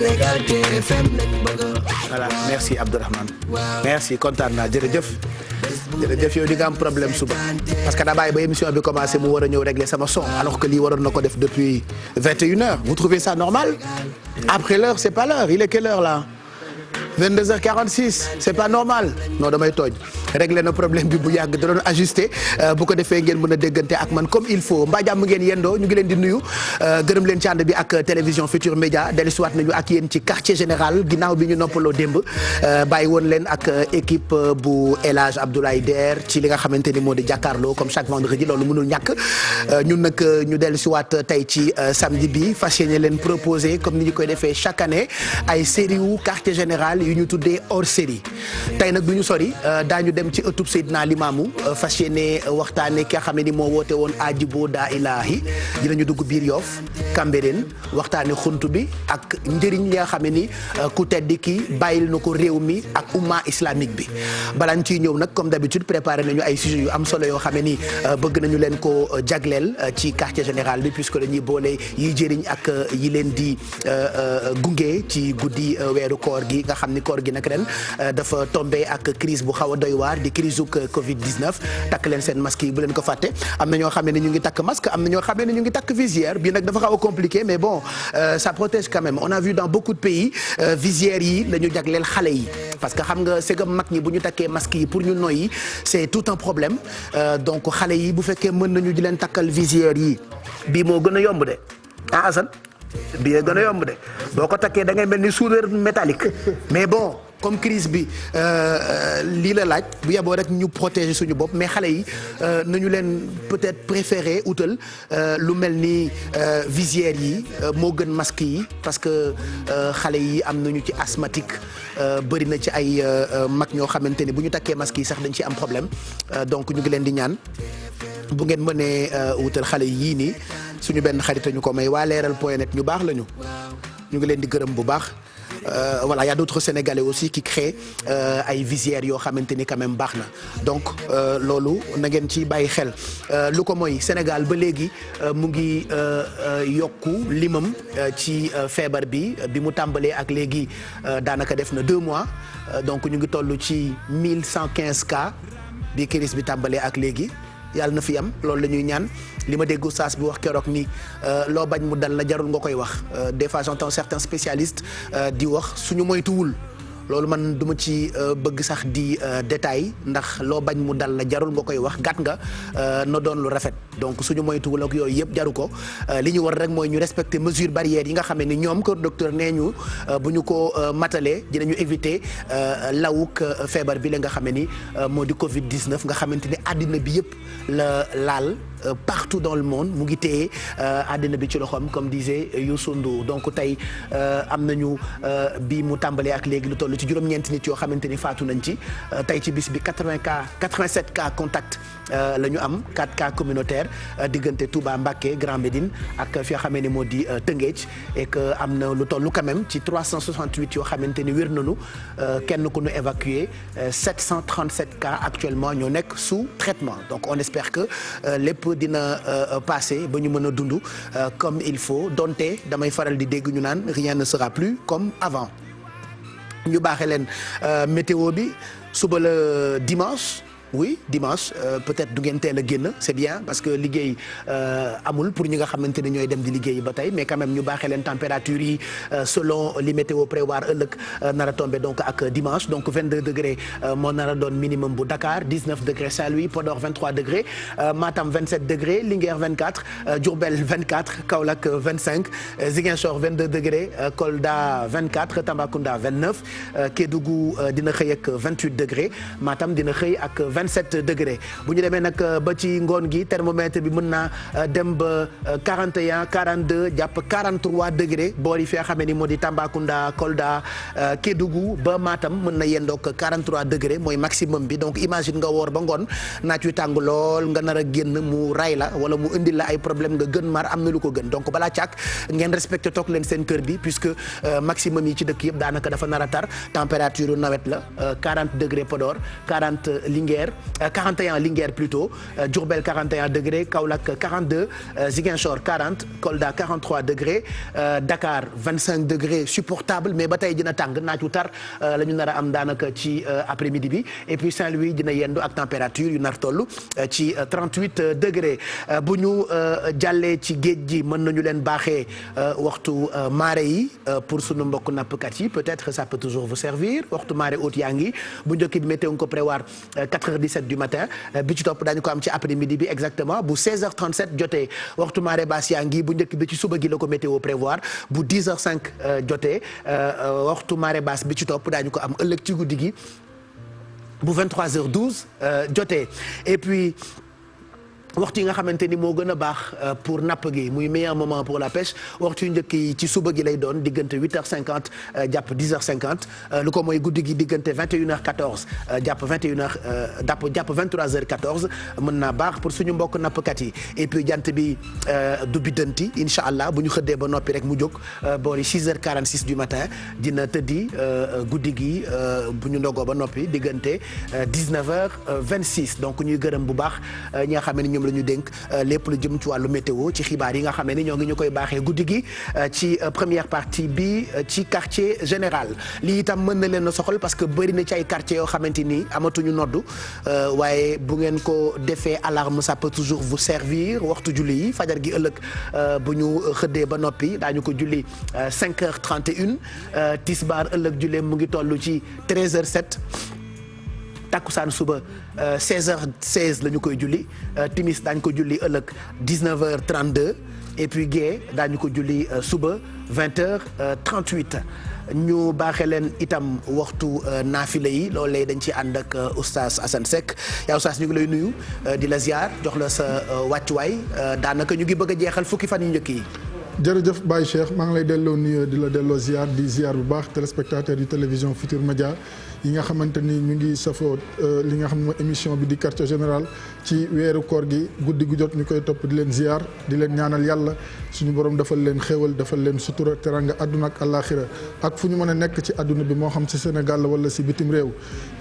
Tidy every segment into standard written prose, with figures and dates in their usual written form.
Sénégal TFM lañ bëgg. voilà merci Abdourahmane merci kontaan naa jërëjëf yow di nga am problème suba parce que daa bàyyi ba émission bi commencé mu war a ñëw régler sama son alors que lii waroon na ko def depuis 21h vous trouvez ça normal après l'heure c'est pas l'heure il est quelle heure là 22h46 c'est pas normal non damay tooñ réglé na problème bi bu yàgg da doon ajusté bu ko defee ngeen mën a déggante ak man comme il faut mbaa jàmm ngeen yendoo ñu ngi leen di nuyu gërëm leen ci ànd bi ak télévision Futur Média dellusiwaat nañu ak yéen ci quartier général ginnaaw bi ñu noppaloo démb bàyyi woon leen ak équipe bu El Hadj Abdoulaye Der ci li nga xamante ni moo di jàkkaarloo comme chaque vendredi loolu mënul ñàkk ñun nag ñu dellusiwaat tey ci samedi bi fas yéene leen proposer comme ni ñu koy defee chaque année ay série wu quartier général yu ñu tuddee hors série tey nag du ñu sori daañu dem ci ëttub Seydina Limaamu fas yéene waxtaane ki nga xam ne ni moo woote woon Ajibo daa ilaahi dinañu dugg biir Yoff Cambérène waxtaane xunt bi ak njëriñ li nga xam ne ni ku tedd ki bàyyil na ko réew mi ak umma islamique bi balaa ñu ciy ñëw nag comme d'habitude préparé nañu ay sujets yu am solo yoo xam ne ni bëgg nañu leen ko jagleel ci quartier général bi puisque dañuy boole yiy jëriñ ak yi leen di gunge ci guddi weeru koor gi nga xam ni koor gi nag ren dafa tombé ak crise bu xaw a doy waar di crise uk Covid 19 takk leen seen masque yi bu leen ko fàtte am na ñoo xam ne ñu ngi takk masque am na ñoo xam ne ñu ngi takk visière bii nag dafa xaw a compliqué mais bon ça protège quand même on a vu dans beaucoup de pays visières yi la ñu jagleel xale yi parce que xam nga segam mag ñi bu ñu takkee masque yi pour ñu noyyi c'est tout un problème donc xale yi bu fekkee mën nañu di leen takkal visière yi bii moo gën a yomb de ah Assane bii gën a yomb de boo ko takkee da ngay mel ni soudeur métallique mais bon comme crise bi lii la laaj bu yeboo rek ñu protéger suñu bopp mais xale yi nañu leen peut-être préférer utal lu mel ni visière yi moo gën masque yi parce que xale yi am nañu ci asthmatique bëri na ci ay mag ñoo xamante ni bu ñu takkee masque yi sax dañ ci am problème donc ñu ngi leen di ñaan bu ngeen mënee wutal xale yii nii suñu benn xarit ñu ko may waa leeral.net ñu baax lañu ñu ngi leen di gërëm bu baax voilà y a d'autres Sénégalais aussi qui créent ay visières yoo xamante ni quand même baax na donc loolu na ngeen ci bàyyi xel lu ko mooy Sénégal ba léegi mu ngi yokku limam ci feebar bi mu tàmbalee ak léegi daanaka def na 2 mois donc ñu ngi toll ci 1115 cas bi crise bi tàmbalee ak léegi yàlla na fi am loolu la ñuy ñaan li ma dégg saas bi wax keroog ni loo bañ mu dal la jarul nga koy wax des fois j'entends certains spécialistes di wax suñu moytuwul loolu man duma ci bëgg sax di détail ndax loo bañ mu dal la jarul nga koy wax gàtt nga na doon lu rafet donc suñu moytuwul ak yooyu yëpp jaru ko li ñu war rek mooy ñu respecter mesures barrières yi nga xam ne ñoom kër docteur nee ñu bu ñu ko matalee dinañu éviter lawuk feebar bi la nga xam ne ni moo di Covid 19 nga xamante ni àddina bi yëpp la laal. Partout dans le monde mu ngi téye àddina bi ci loxoom comme disait Youssou Ndour donc tey am nañu bi mu tàmbalee ak léegi lu toll ci juróom-ñeenti nit yoo xamante ni faatu nañ ci tey ci bis bi 87 cas contact la ñu am 4 cas communautaires diggante Touba Mbacké Grand Médine ak fi nga xamee ni moo di Tëngéej et que am na lu toll quand même ci 368 yoo xamante ni wér nañu kenn ku ñu évacué 737 cas actuellement ñoo nekk sous traitement donc on espère que lépp dina passé ba ñu mën a dund comme il faut donte damay faral di dégg ñu naan rien ne sera plus comme avant ñu baaxee leen météo bi suba la dimanche oui dimanche peut-être du ngeen teel a génn c'est bien parce que liggéey amul pour ñi nga xamante ne ñooy dem di liggéey ba tey mais quand même ñu baaxee leen température yi selon li météo prévoir ëllëg nar a tombé donc ak dimanche donc 22 degrés moo nar a doon minimum bu Dakar 19 degrés Saint-Louis Podor 23 degrés Matam 27 degrés Linguère 24 Diourbel 24 Kaolack 25 Ziguinchor 22 degrés Kolda 24 Tambacounda 29 Kédougou dina xëy ak 28 degrés Matam dina xëy ak 27 degrés bu ñu demee nag ba ci ngoon gi thermomètre bi mën naa dem ba 41 42 jàpp 43 degrés boor yi fi nga xamee ni moo di Tambacounda Kolda Kédougou ba Matam mën na yendoog 43 degrés mooy maximum bi donc imagine nga woor ba ngoon naaj wi tàng lool nga nar a génn mu ray la wala mu indil la ay problème nga gën mar am na lu ko gën donc balaa càkk ngeen respecté toog leen seen kër bi puisque maximum yi ci dëkk yëpp daanaka dafa nar a tar température nawet la 40 degrés Podor 40 Linguère 41 Linguère plutôt Diourbel 41 degrés Kaolack 42 Ziguinchor 40 Kolda 43 degrés Dakar 25 degrés supportable mais ba tey dina tàng naaju tar la ñu nar a am daanaka ci après-midi bi et puis Saint-Louis dina yendu ak température yu nar toll ci 38 degrés bu ñu jàllee ci géej gi mën nañu leen baaxee waxtu marée yi pour sunu mbokk nappkat yi peut-être ça peut toujours vous servir waxtu marée haute yaa ngi bu njëkk bi météo nga ko prévoir 4h17 du matin bi ci topp daañu ko am ci après-midi bi exactement bu 16h37 jotee waxtu marée basse yaa ngi bu njëkk bi ci suba gi la ko météo prévoir bu 10h05 jotee waxtu marée basse bi ci topp daañu ko am ëllëg ci guddi gi bu 23h12 jotee et puis waxtu yi nga xamante ni moo gën a baax pour napp gi muy meilleur moment pour la pêche waxtu yu njëkk yi ci suba gi lay doon diggante 8h50 jàpp 10h50 lu ko mooy guddi gi diggante 21h14 jàpp 21h jàpp 23h14 mën naa baax pour suñu mbokk nappkat yi et puis jant bi du biddanti incha allah bu ñu xëddee ba noppi rek mu jóg boori 6h46 du matin dina tëddi guddi gi bu ñu ndogoo ba noppi diggante 19h26 donc ñuy gërëm bu baax ñi nga xam ne la ñu dénk lépp lu jëm ci wàllu météo ci xibaar yi nga xam ne ñoo ngi ñu koy baaxee guddi gi ci première partie bi ci quartier général lii itam mën na leen a soxal parce que bëri na ci ay quartiers yoo xamante ni amatuñu noddu waaye bu ngeen ko defee alarme ça peut toujours vous servir waxtu julli yi fajar gi ëllëg bu ñu xëddee ba noppi daañu ko julli 5h31 tisbaar ëllëg jullee mu ngi toll ci 13h07. takkusaan suba 16h16 la ñu koy julli timis daañu ko julli ëllëg 19h32 et puis gée daañu ko julli suba 20h38 ñu baaxee leen itam waxtu naafila yi loolee dañ ci ànd ak oustaz Assane Seck yaa oustaz ñu ngi lay nuyu di la ziar jox la sa wàccuwaay daanaka ñu ngi bëgg a jeexal fukki fan yu njëkk yi. jërëjëf Baye Cheikh maa ngi lay delloo nuyu di la delloo ziar di ziar bu baax téléspectateur yu télévision Futur Média yi nga xamante ni ñu ngi safoo li nga xam ne mooy émission bi di quartier général ci weeru koor gi guddi gu jot ñu koy topp di leen ziar di leen ñaanal yàlla suñu borom defal leen xéewal defal leen sutura teranga àdduna ak àllaaxira ak fu ñu mën a nekk ci àdduna bi moo xam ci Sénégal la wala si bitim réew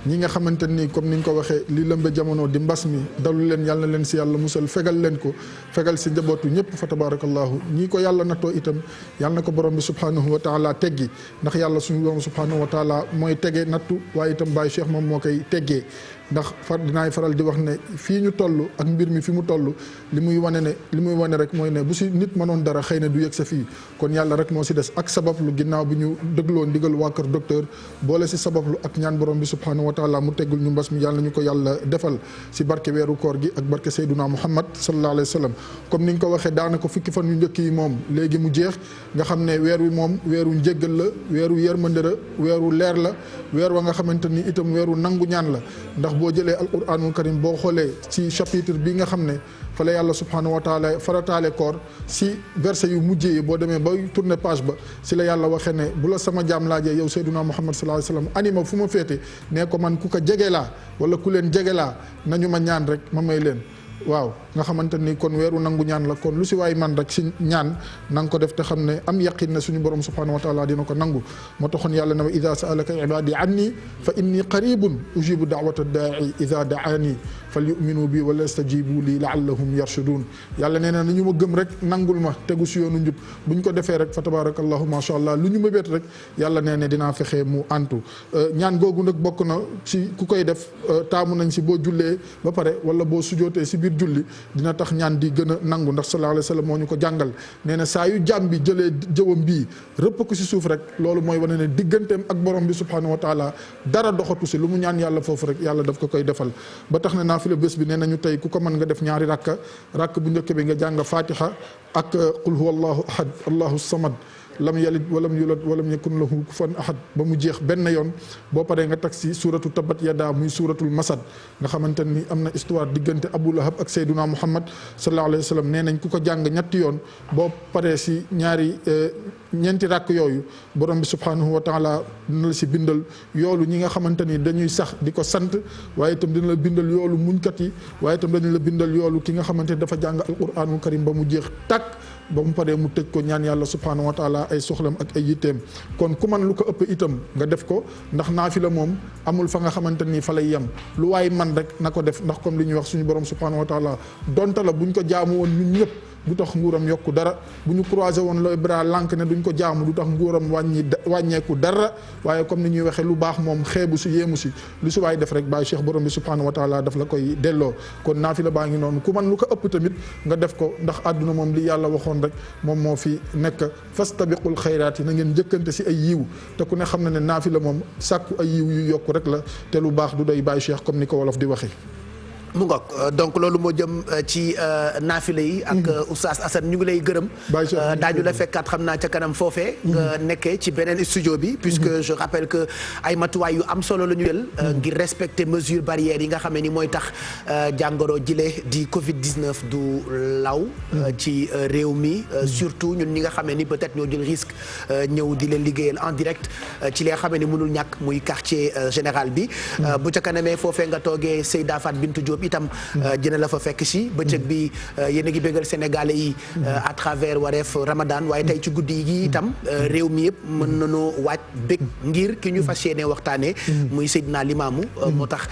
ñi nga xamante ni comme ni ñu ko waxee li lëmbe jamono di mbas mi dalu leen yàlla na leen si yàlla musal fegal leen ko fegal si njabootu ñëpp fa tabarakallahu ñii ko yàlla natoo itam yàlla na ko borom bi subhanahu wa taala teggi ndax yàlla suñu borom subhanahu wa taala mooy tege nattu waaye itam Baye Cheikh moom moo koy teggee ndax dinaay faral di wax ne fii ñu toll ak mbir mi fi mu toll li muy wane rek mooy ne bu si nit mënoon dara xëy na du yegg sa fii kon yàlla rek moo si des ak sabablu ginnaaw bi ñu dëgloo ndigal waa kër docteur boole si sabablu ak ñaan borom bi subhanahu wa taala mu teggul ñu mbas mi yàlla ñu ko yàlla defal si barke weeru koor gi ak barke Seyduna Muhammad sallallahu alayhi wa sallam comme ni nga ko waxee daanaka fukki fan yu njëkk yi moom léegi mu jeex nga xam ne weer wi moom weeru njéggal la weeru yërmande la weeru leer la weer wa nga xamante ni itam weeru nangu ñaan la ndax boo jëlee alquranul karim boo xoolee ci chapitre bi nga xam ne fa la yàlla subhanahu wa taala farataale koor si verset yu mujjee yi boo demee ba tourner page ba si la yàlla waxee ne bu la sama jaam laajee yow Seyduna Muhammad sallallahu alayhi wa sallam anima fu ma féete nee ko man ku ko jege laa wala ku leen jege laa nañu ma ñaan rek ma may leen waaw nga xamante ni kon weeru nangu ñaan la kon lu si waay man rek si ñaan na nga ko def te xam ne am yaqin ne suñu borom subhanahu wa taala dina ko nangu moo taxoon yàlla ne wa ida saalaka ibadi anni fa inni qaribun ujibu daawata daai ida daani fal yuminu bi wala yastajibu li laallahum yarshudun yàlla nee na nañu ma gëm rek nangul ma tegu si yoonu njub bu ñu ko defee rek fa tabarakallahu macha allah lu ñu mëbét rek yàlla nee ne dinaa fexe mu antu ñaan googu nag bokk na ci ku koy def taamu nañ si boo jullee ba pare wala boo sujootee si biir julli dina tax ñaan di gën a nangu ndax sallallahu alayhi wa sallam moo ñu ko jàngal nee na saa yu jàmm bi jëlee jëwam bii rëpp ko si suuf rek loolu mooy wane ne digganteem ak borom bi subhanahu wa taala dara doxatu si lu mu ñaan yàlla foofu rek yàlla daf ko koy defal ba tax ne naafila bés bi nee nañu tey ku ko mën nga def ñaari rakk bu njëkk bi nga jàng fatiha ak qul huwa allahu ahad allahu samad lam yalid walam yulad walam yakun lahu kufuwan ahad ba mu jeex benn yoon boo paree nga tag si suuratu tabat yada muy suuratul masad nga xamante ni am na histoire diggante Abu Lahab ak Seyduna Muhammad sallallahu alayhi wa sallam nee nañ ku ko jàng ñetti yoon boo paree si ñeenti rakk yooyu borom bi subhanahu wa taala dina la si bindal yoolu ñi nga xamante ni dañuy sax di ko sant waaye itam dina la bindal yoolu muñkat yi waaye itam dañu la bindal yoolu ki nga xamante ni dafa jàng alquranul karim ba mu jeex tàkk ba mu paree mu tëj ko ñaan yàlla subhanahu wa taala ay soxlam ak ay yitteem kon ku man lu ko ëpp itam nga def ko ndax naafila moom amul fa nga xamante ni fa lay yem lu waay man rek na ko def ndax comme li ñuy wax suñu borom subhanahu wa taala donte la buñ ko jaamu woon ñun ñëpp du tax nguuram yokku dara bu ñu croisé woon le bras lànk ne duñ ko jaamu du tax nguuram wàññeeku dara waaye comme ni ñuy waxee lu baax moom xeebu si yéemu si lu si waay def rek bàyyi Cheikh borom bi subhanahu wa taala daf la koy delloo kon naafila baa ngi noonu ku man lu ko ëpp tamit nga def ko ndax àdduna moom li yàlla waxoon rek moom moo fi nekk fastabiqul xayraat yi na ngeen njëkkante si ay yiw te ku ne xam na ne naafila moom sàkku ay yiw yu yokku rek la te lu baax du doy bàyyi Cheikh comme ni ko wolof di waxee. mu ngoog donc loolu moo jëm ci naafila yi ak Oustaz Assane ñu ngi lay gërëm daañu la fekkaat xam naa ca kanam foofee nga nekkee ci beneen studio bi puisque je rappelle que ay matuwaay yu am solo la ñu jël ngir respecter mesures barrières yi nga xam ne ni mooy tax jàngoro jile di Covid 19 du law ci réew mi surtout ñun ñi nga xam ne ni peut-être ñoo jël risque ñëw di leen liggéeyal en direct ci li nga xam ne ni mënul ñàkk muy quartier général bi bu ca kanamee foofee nga toogee Seyda Fat Bintou Diop itam dina la fa fekk si bëccëg bi yéen a ngi bégal Sénégalais yi à travers wareef Ramadan waaye tey ci guddi yi itam réew mi yëpp mën nañoo waaj bég ngir ki ñu fas yéene waxtaanee muy Seydina Limamou moo tax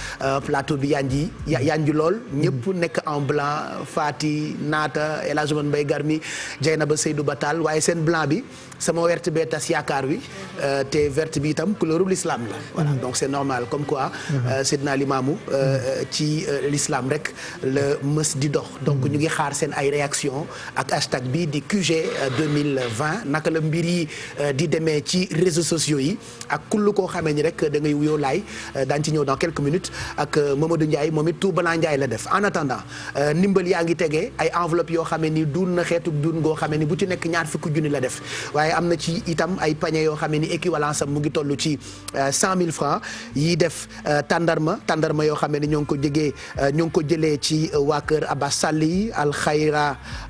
plateau bi yanji lool ñëpp nekk en blanc Fati Naata El Hadj Mbaye Garmi Dieynaba Seydou Batal waaye seen blanc bi sama verte bee tas yaakaar wi te verte bi itam couleur l'islam la voilà donc c'est normal comme quoi Seydina Limamou ci l'islam rek la mës di dox donc ñu ngi xaar seen ay réaction ak hashtag bi di QG 2020 naka la mbir yi di demee ci réseaux sociaux yi ak kullu koo xamee ni rek da ngay wuyoo laay daañu ci ñëw dans quelques minutes ak Mamadou Ndiaye moom it tout balaa Ndiaye la def en attendant ndimbal yaa ngi tegee ay enveloppe yoo xamee ni duun na xeetu duun goo xamee ni bu ci nekk ñaar fukki junni la def waaye am na ci itam ay panier yoo xamee ni équivalence am mu ngi toll ci 100 000 francs yi def tàndarma yoo xamee ni ñoo ngi ko jëlee ci waa kër Abbas Sall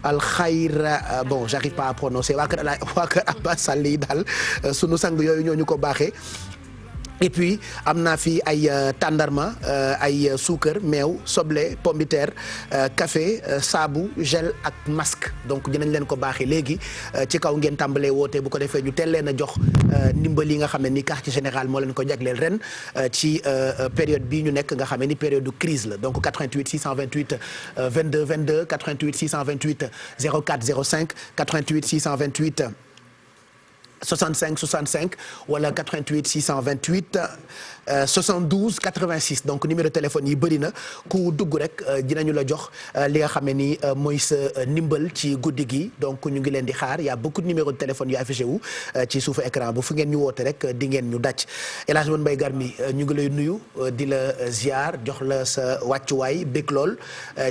alxayra bon j'arrive pas à prononcer waa kër Abbas Sall yi daal sunu sang yooyu ñoo ñu ko baaxee. et puis am naa fi ay tàndarma ay suukar meew soble pomme de terre café saabu gel ak masque donc dinañ leen ko baaxee léegi ci kaw ngeen tàmbalee woote bu ko defee ñu teel leen a jox ndimbal yi nga xam ne ni quartier général moo leen ko jagleel ren ci période bii ñu nekk nga xam ne ni période de crise la donc 88 628 22 22 88 628 04 05 88 628 65 65 wala 88 628 72 86 donc numéro téléphone yi bëri na ku dugg rek dinañu la jox li nga xam ne ni mooy sa ndimbal ci guddi gi donc ñu ngi leen di xaar y a beaucoup de numéros de téléphone yu affiché wu ci suufu écran bu fu ngeen ñu woote rek di ngeen ñu daj El Hadj Mbaye Garmi ñu ngi lay nuyu di la ziar jox la sa wàccuwaay bég lool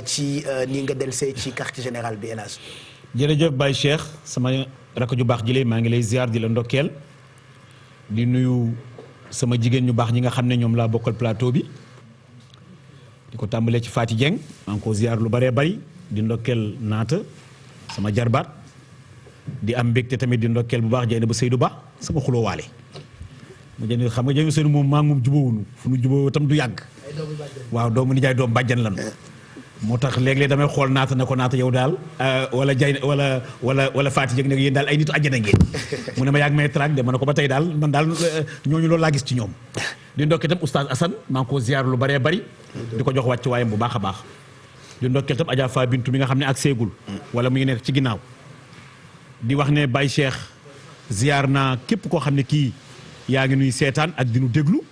ci ni nga delsee ci quartier général bi El Hadj. jërëjëf Baye Cheikh sama rakk ju baax jëlee maa ngi lay ziar di la ndokkeel di nuyu sama jigéen ñu baax ñi nga xam ne ñoom laa bokkal plateau bi di ko tàmbalee ci Fati Dieng maa ngi ko ziar lu bëree bëri di ndokkeel naata sama jarbaat di am mbégte tamit di ndokkeel bu baax jey na ba Seydou Ba sama xuloo waale mu jënd xam nga jënd Seydou moom maa ngi moom jubóowuñu fu nu jubóo tam du yàgg waaw doomu nijaay doom bàjjan lan moo tax léeg-léeg damay xool naata na ko naata yow daal wala jay wala Fati Dieng nag yéen daal ay nitu àjjana ngeen mu ne ma yàgg may track de ma ne ko ba tey daal man daal ñooñu loolu laa gis ci ñoom di ndokkee tam oustaz Assane maa ngi ko ziar lu bëree bëri di ko jox wàcc waayam bu baax a baax di ndokkee tam Adja Fa Bintu mi nga xam ne ak seegul wala mu ngi nekk ci ginnaaw di wax ne Baye Cheikh ziar naa képp koo xam ne kii yaa ngi nuy seetaan ak di nu déglu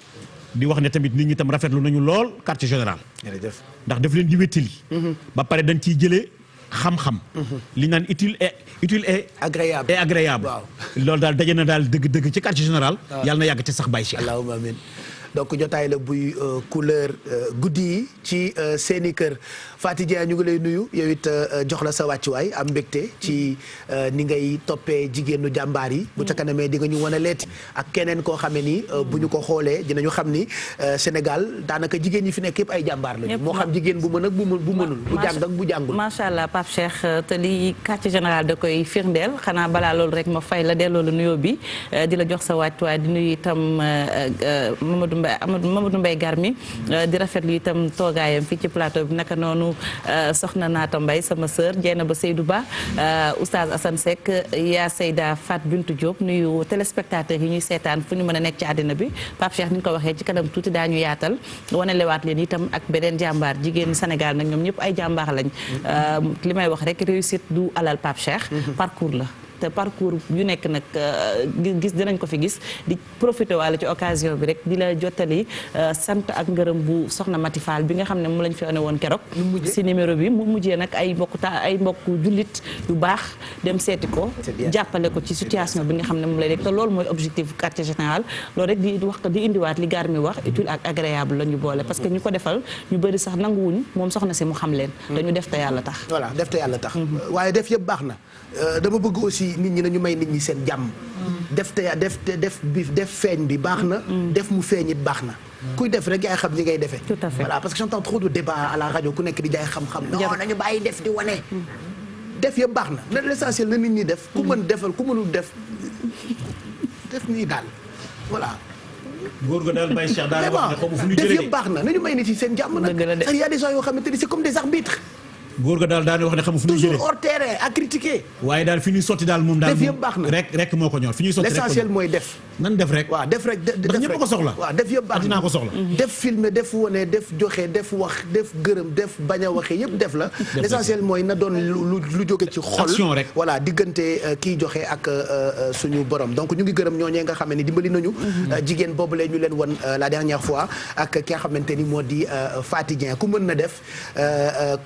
di wax ne tamit nit ñi tam rafetlu nañu lool quartier général ndax daf leen di wéttali ba pare dañ ciy jëlee xam-xam li naan utile et agréable loolu daal daje na daal dëgg-dëgg ci quartier général yàlla na yàgg ci sax Baye Cheikh allahumma amin donc jotaay la buy couleur guddi yi ci seeni kër Faty Dieng ñu ngi lay nuyu yow it jox la sa wàccuwaay am mbégte ci ni ngay toppee jigéenu jàmbaar yi bu ca kanamee di nga ñu wan a leeti ak keneen koo xamee ni bu ñu ko xoolee dinañu xam ni Sénégal daanaka jigéen ñi fi nekk yëpp ay jàmbaar lañu moo xam jigéen bu mën ak bu mënul bu jàng ak bu jàngul macha allah Pape Cheikh te li quartier général da koy firndeel xanaa balaa loolu rek ma fay la delloo la nuyoo bi di la jox sa wàccuwaay di nuyu itam Mamadou Mamadou Mbaye Garmi di rafetlu itam toogaayam fii ci plateau bi naka noonu soxna Naata Mbaye sama sœur Dieynaba Seydou Ba oustaz Assane Seck yaa Seyda Fat Bintou Diop nuyu téléspectateurs yi ñuy seetaan fu ñu mën a nekk ci àddina bi Pape Cheikh ni ñu ko waxee ci kanam tuuti daañu yaatal wane lewaat leen itam ak beneen jàmbaar jigéen Sénégal nag ñoom ñëpp ay jàmbaar lañ li may wax rek réussite du alal Pape Cheikh parcours la te parcours yu nekk nag gis dinañ ko fi gis di profité waale ci occasion bi rek di la jottali sant ak ngërëm bu soxna Mati Fall bi nga xam ne mu lañ fi wane woon keroog si numéro bi mu mujjee nag ay mbokk jullit yu baax dem seeti ko jàppale ko ci situation bi nga xam ne moom lay rek te loolu mooy objectif quartier général loolu rek di indiwaat li gaar mi wax utile ak agréable la ñu boole parce que ñu ko defal ñu bëri sax nanguwuñ moom soxna si mu xam leen dañu def te yàlla tax voilà def te yàlla tax waaye def yëpp baax na dama bëgg aussi nit ñi nañu may nit ñi seen jàmm def feeñ bi baax na def mu feeñ it baax na kuy def rek yaay xam ñi ngay defee voilà parce que j'entends trop de débat à la radio ku nekk di jaay xam-xam non nañu bàyyi def di wane def yëpp baax na l'essentiel na nit ñi def ku mën defal ku mënul def nii daal voilà góor ga daal Baye Cheikh daal wax ne xamu fu ñu jëlee def yëpp baax na nañu may nit yi seen jàmm nag sax y a des gens yoo xamante ni c'est comme des arbitres góor ga daal daane wax ne xamu fu ñuy jëlee toujours hors terrain à critiquer waaye daal fi ñuy sotti daal moom daal def yëpp baax na rek moo ko ñor fi ñuy sotti l'essentiel mooy def nan def rek waaw def rek ndax ñëpp ko soxla waaw def yëpp baax dinaa ko soxla def filmer def wone def joxe def wax def gërëm def bañ a waxe yëpp def la l'essentiel mooy na doon lu jóge ci xol rek voilà diggante kiy joxe ak suñu borom donc ñu ngi gërëm ñooñee nga xam ne ni dimbali nañu jigéen boobule ñu leen won la dernière fois ak ki nga xamante ni moo di Faty Dieng ku mën na def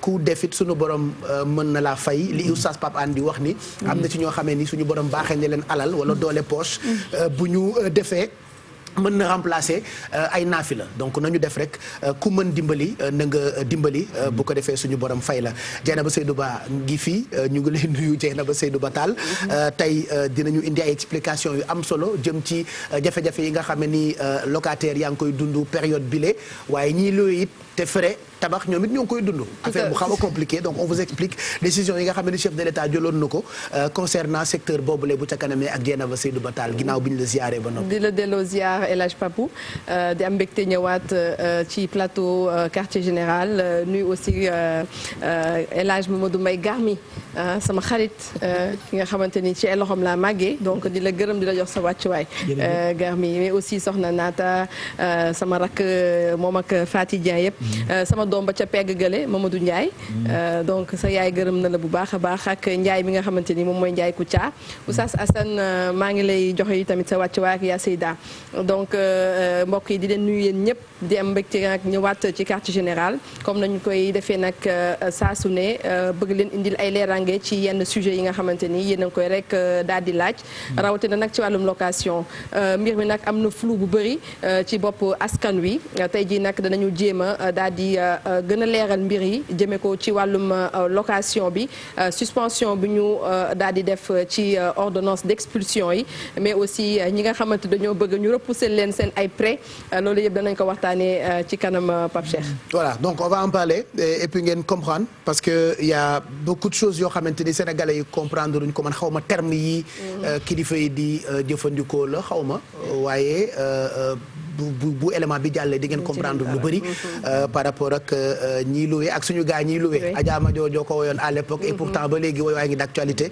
ku defit suñu borom mën na laa fay li oustaz Pape Anne di wax ni am na ci ñoo xamee ni suñu borom baaxee ne leen alal wala doole poche bu ñu defee mën na remplacer ay naafila donc nañu def rek ku mën dimbali na nga dimbali bu ko defee suñu borom fay la Dieynaba Seydou Ba ngi fii ñu ngi leen nuyu Dieynaba Seydou Ba Tall tey dinañu indi ay explication yu am solo jëm ci jafe-jafe yi nga xam ne ni locataire yaa ngi koy dund période bile waaye ñii looy it te frais tabax ñoom it ñoo ngi koy dund affaire bu xaw a compliqué donc on vous explique décision yi nga xam ne chef de l'État jëloon na ko concernant secteur boobule bu ca kanamee ak Dieynaba Seydou Ba Tall ginnaaw bi ñu la ziaree ba noppi. di la delloo ziar El Hadj Papou di am mbégte ñëwaat ci plateau quartier général nuyu aussi El Hadj Mamadou Mbaye Garmi sama xarit ki nga xamante ni ci ay loxoom laa màggee donc di la gërëm di la jox sa wàccuwaay. Garmi mais aussi soxna Naata sama rakk moom ak Faty Dieng yëpp. sama doom ba ca pegg gële Mamadou Ndiaye donc sa yaay gërëm na la bu baax a baax ak Ndiaye mi nga xamante ni moom mooy Ndiaye Koutia Oustaz Assane maa ngi lay joxe yi tamit sa wàccuwaay ak yaa Seyda donc mbokk yi di leen nuyu yéen ñëpp di am mbégte nag ñëwaat ci quartier général comme nañu koy defee nag saa su ne bëgg leen indil ay leerange ci yenn sujet yi nga xamante ni yéen a ngi koy rek daal di laaj rawatina nag ci wàllum location mbir mi nag am na flou bu bëri ci bopp askan wi tey jii nag danañu jéem a daal di gën a leeral mbir yi jëmee ko ci wàllum location bi suspension bi ñu daal di def ci ordonnance d'expulsion yi mais aussi ñi nga xamante dañoo bëgg ñu repousser leen seen ay prêts loolu yëpp danañ ko waxtaanee ci kanam Pape Cheikh. voilà donc on va en parler et puis ngeen comprendre parce que y a beaucoup de choses yoo xamante ni sénégalais yi comprendre duñ ko man xaw ma terme yi kilifa yi di jëfandikoo la xaw ma waaye. bu élément bi jàllee di ngeen comprendre lu bëri par rapport ak ñiy loué ak suñu gars ñiy loué ajaama joojoo ko woyoon à l'époque et pourtant ba léegi woy waa ngi d'actualité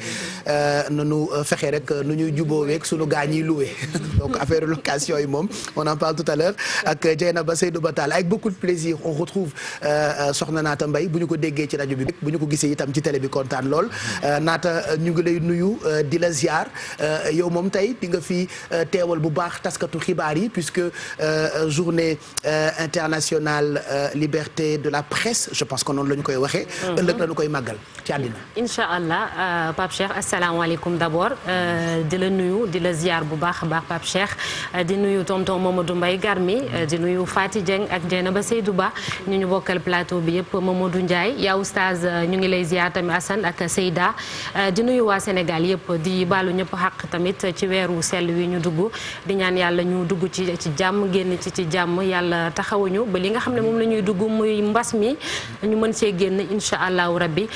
nanu fexe rek nu ñuy jubóoweeg suñu gars ñiy loué donc affaire location yi moom on en parle tout à l'heure ak Dieynaba Seydou Ba Tall avec beaucoup de plaisir on retrouve soxna Naata Mbaye bu ñu ko déggee ci rajo bi bu ñu ko gisee itam ci télé bi kontaan lool Naata ñu ngi lay nuyu di la ziar yow moom tey di nga fi teewal bu baax taskatu xibaar yi puisque journée internationale liberté de la presse je pense que noonu la ñu koy waxee. ëllëg la ñu koy màggal ci àddina. incha allah Pape Cheikh asalaamaaleykum d'abord di la nuyu di la ziar bu baax a baax Pape Cheikh di nuyu tonton Mamadou Mbaye Garmi di nuyu Faty Dieng ak Dieynaba Seydou Ba ñu bokkal plateau bi yëpp Mamadou Ndiaye yaa oustaz ñu ngi lay ziar tamit Assane ak Seyda di nuyu waa Sénégal yëpp di baalu ñëpp xaq tamit ci weeru sell wi ñu dugg di ñaan yàlla ñu dugg ci jàmm. jàmm génn ci jàmm yàlla taxawuñu ba li nga xam ne moom la ñuy dugg muy mbas mi ñu mën see génn incha allahu rabbi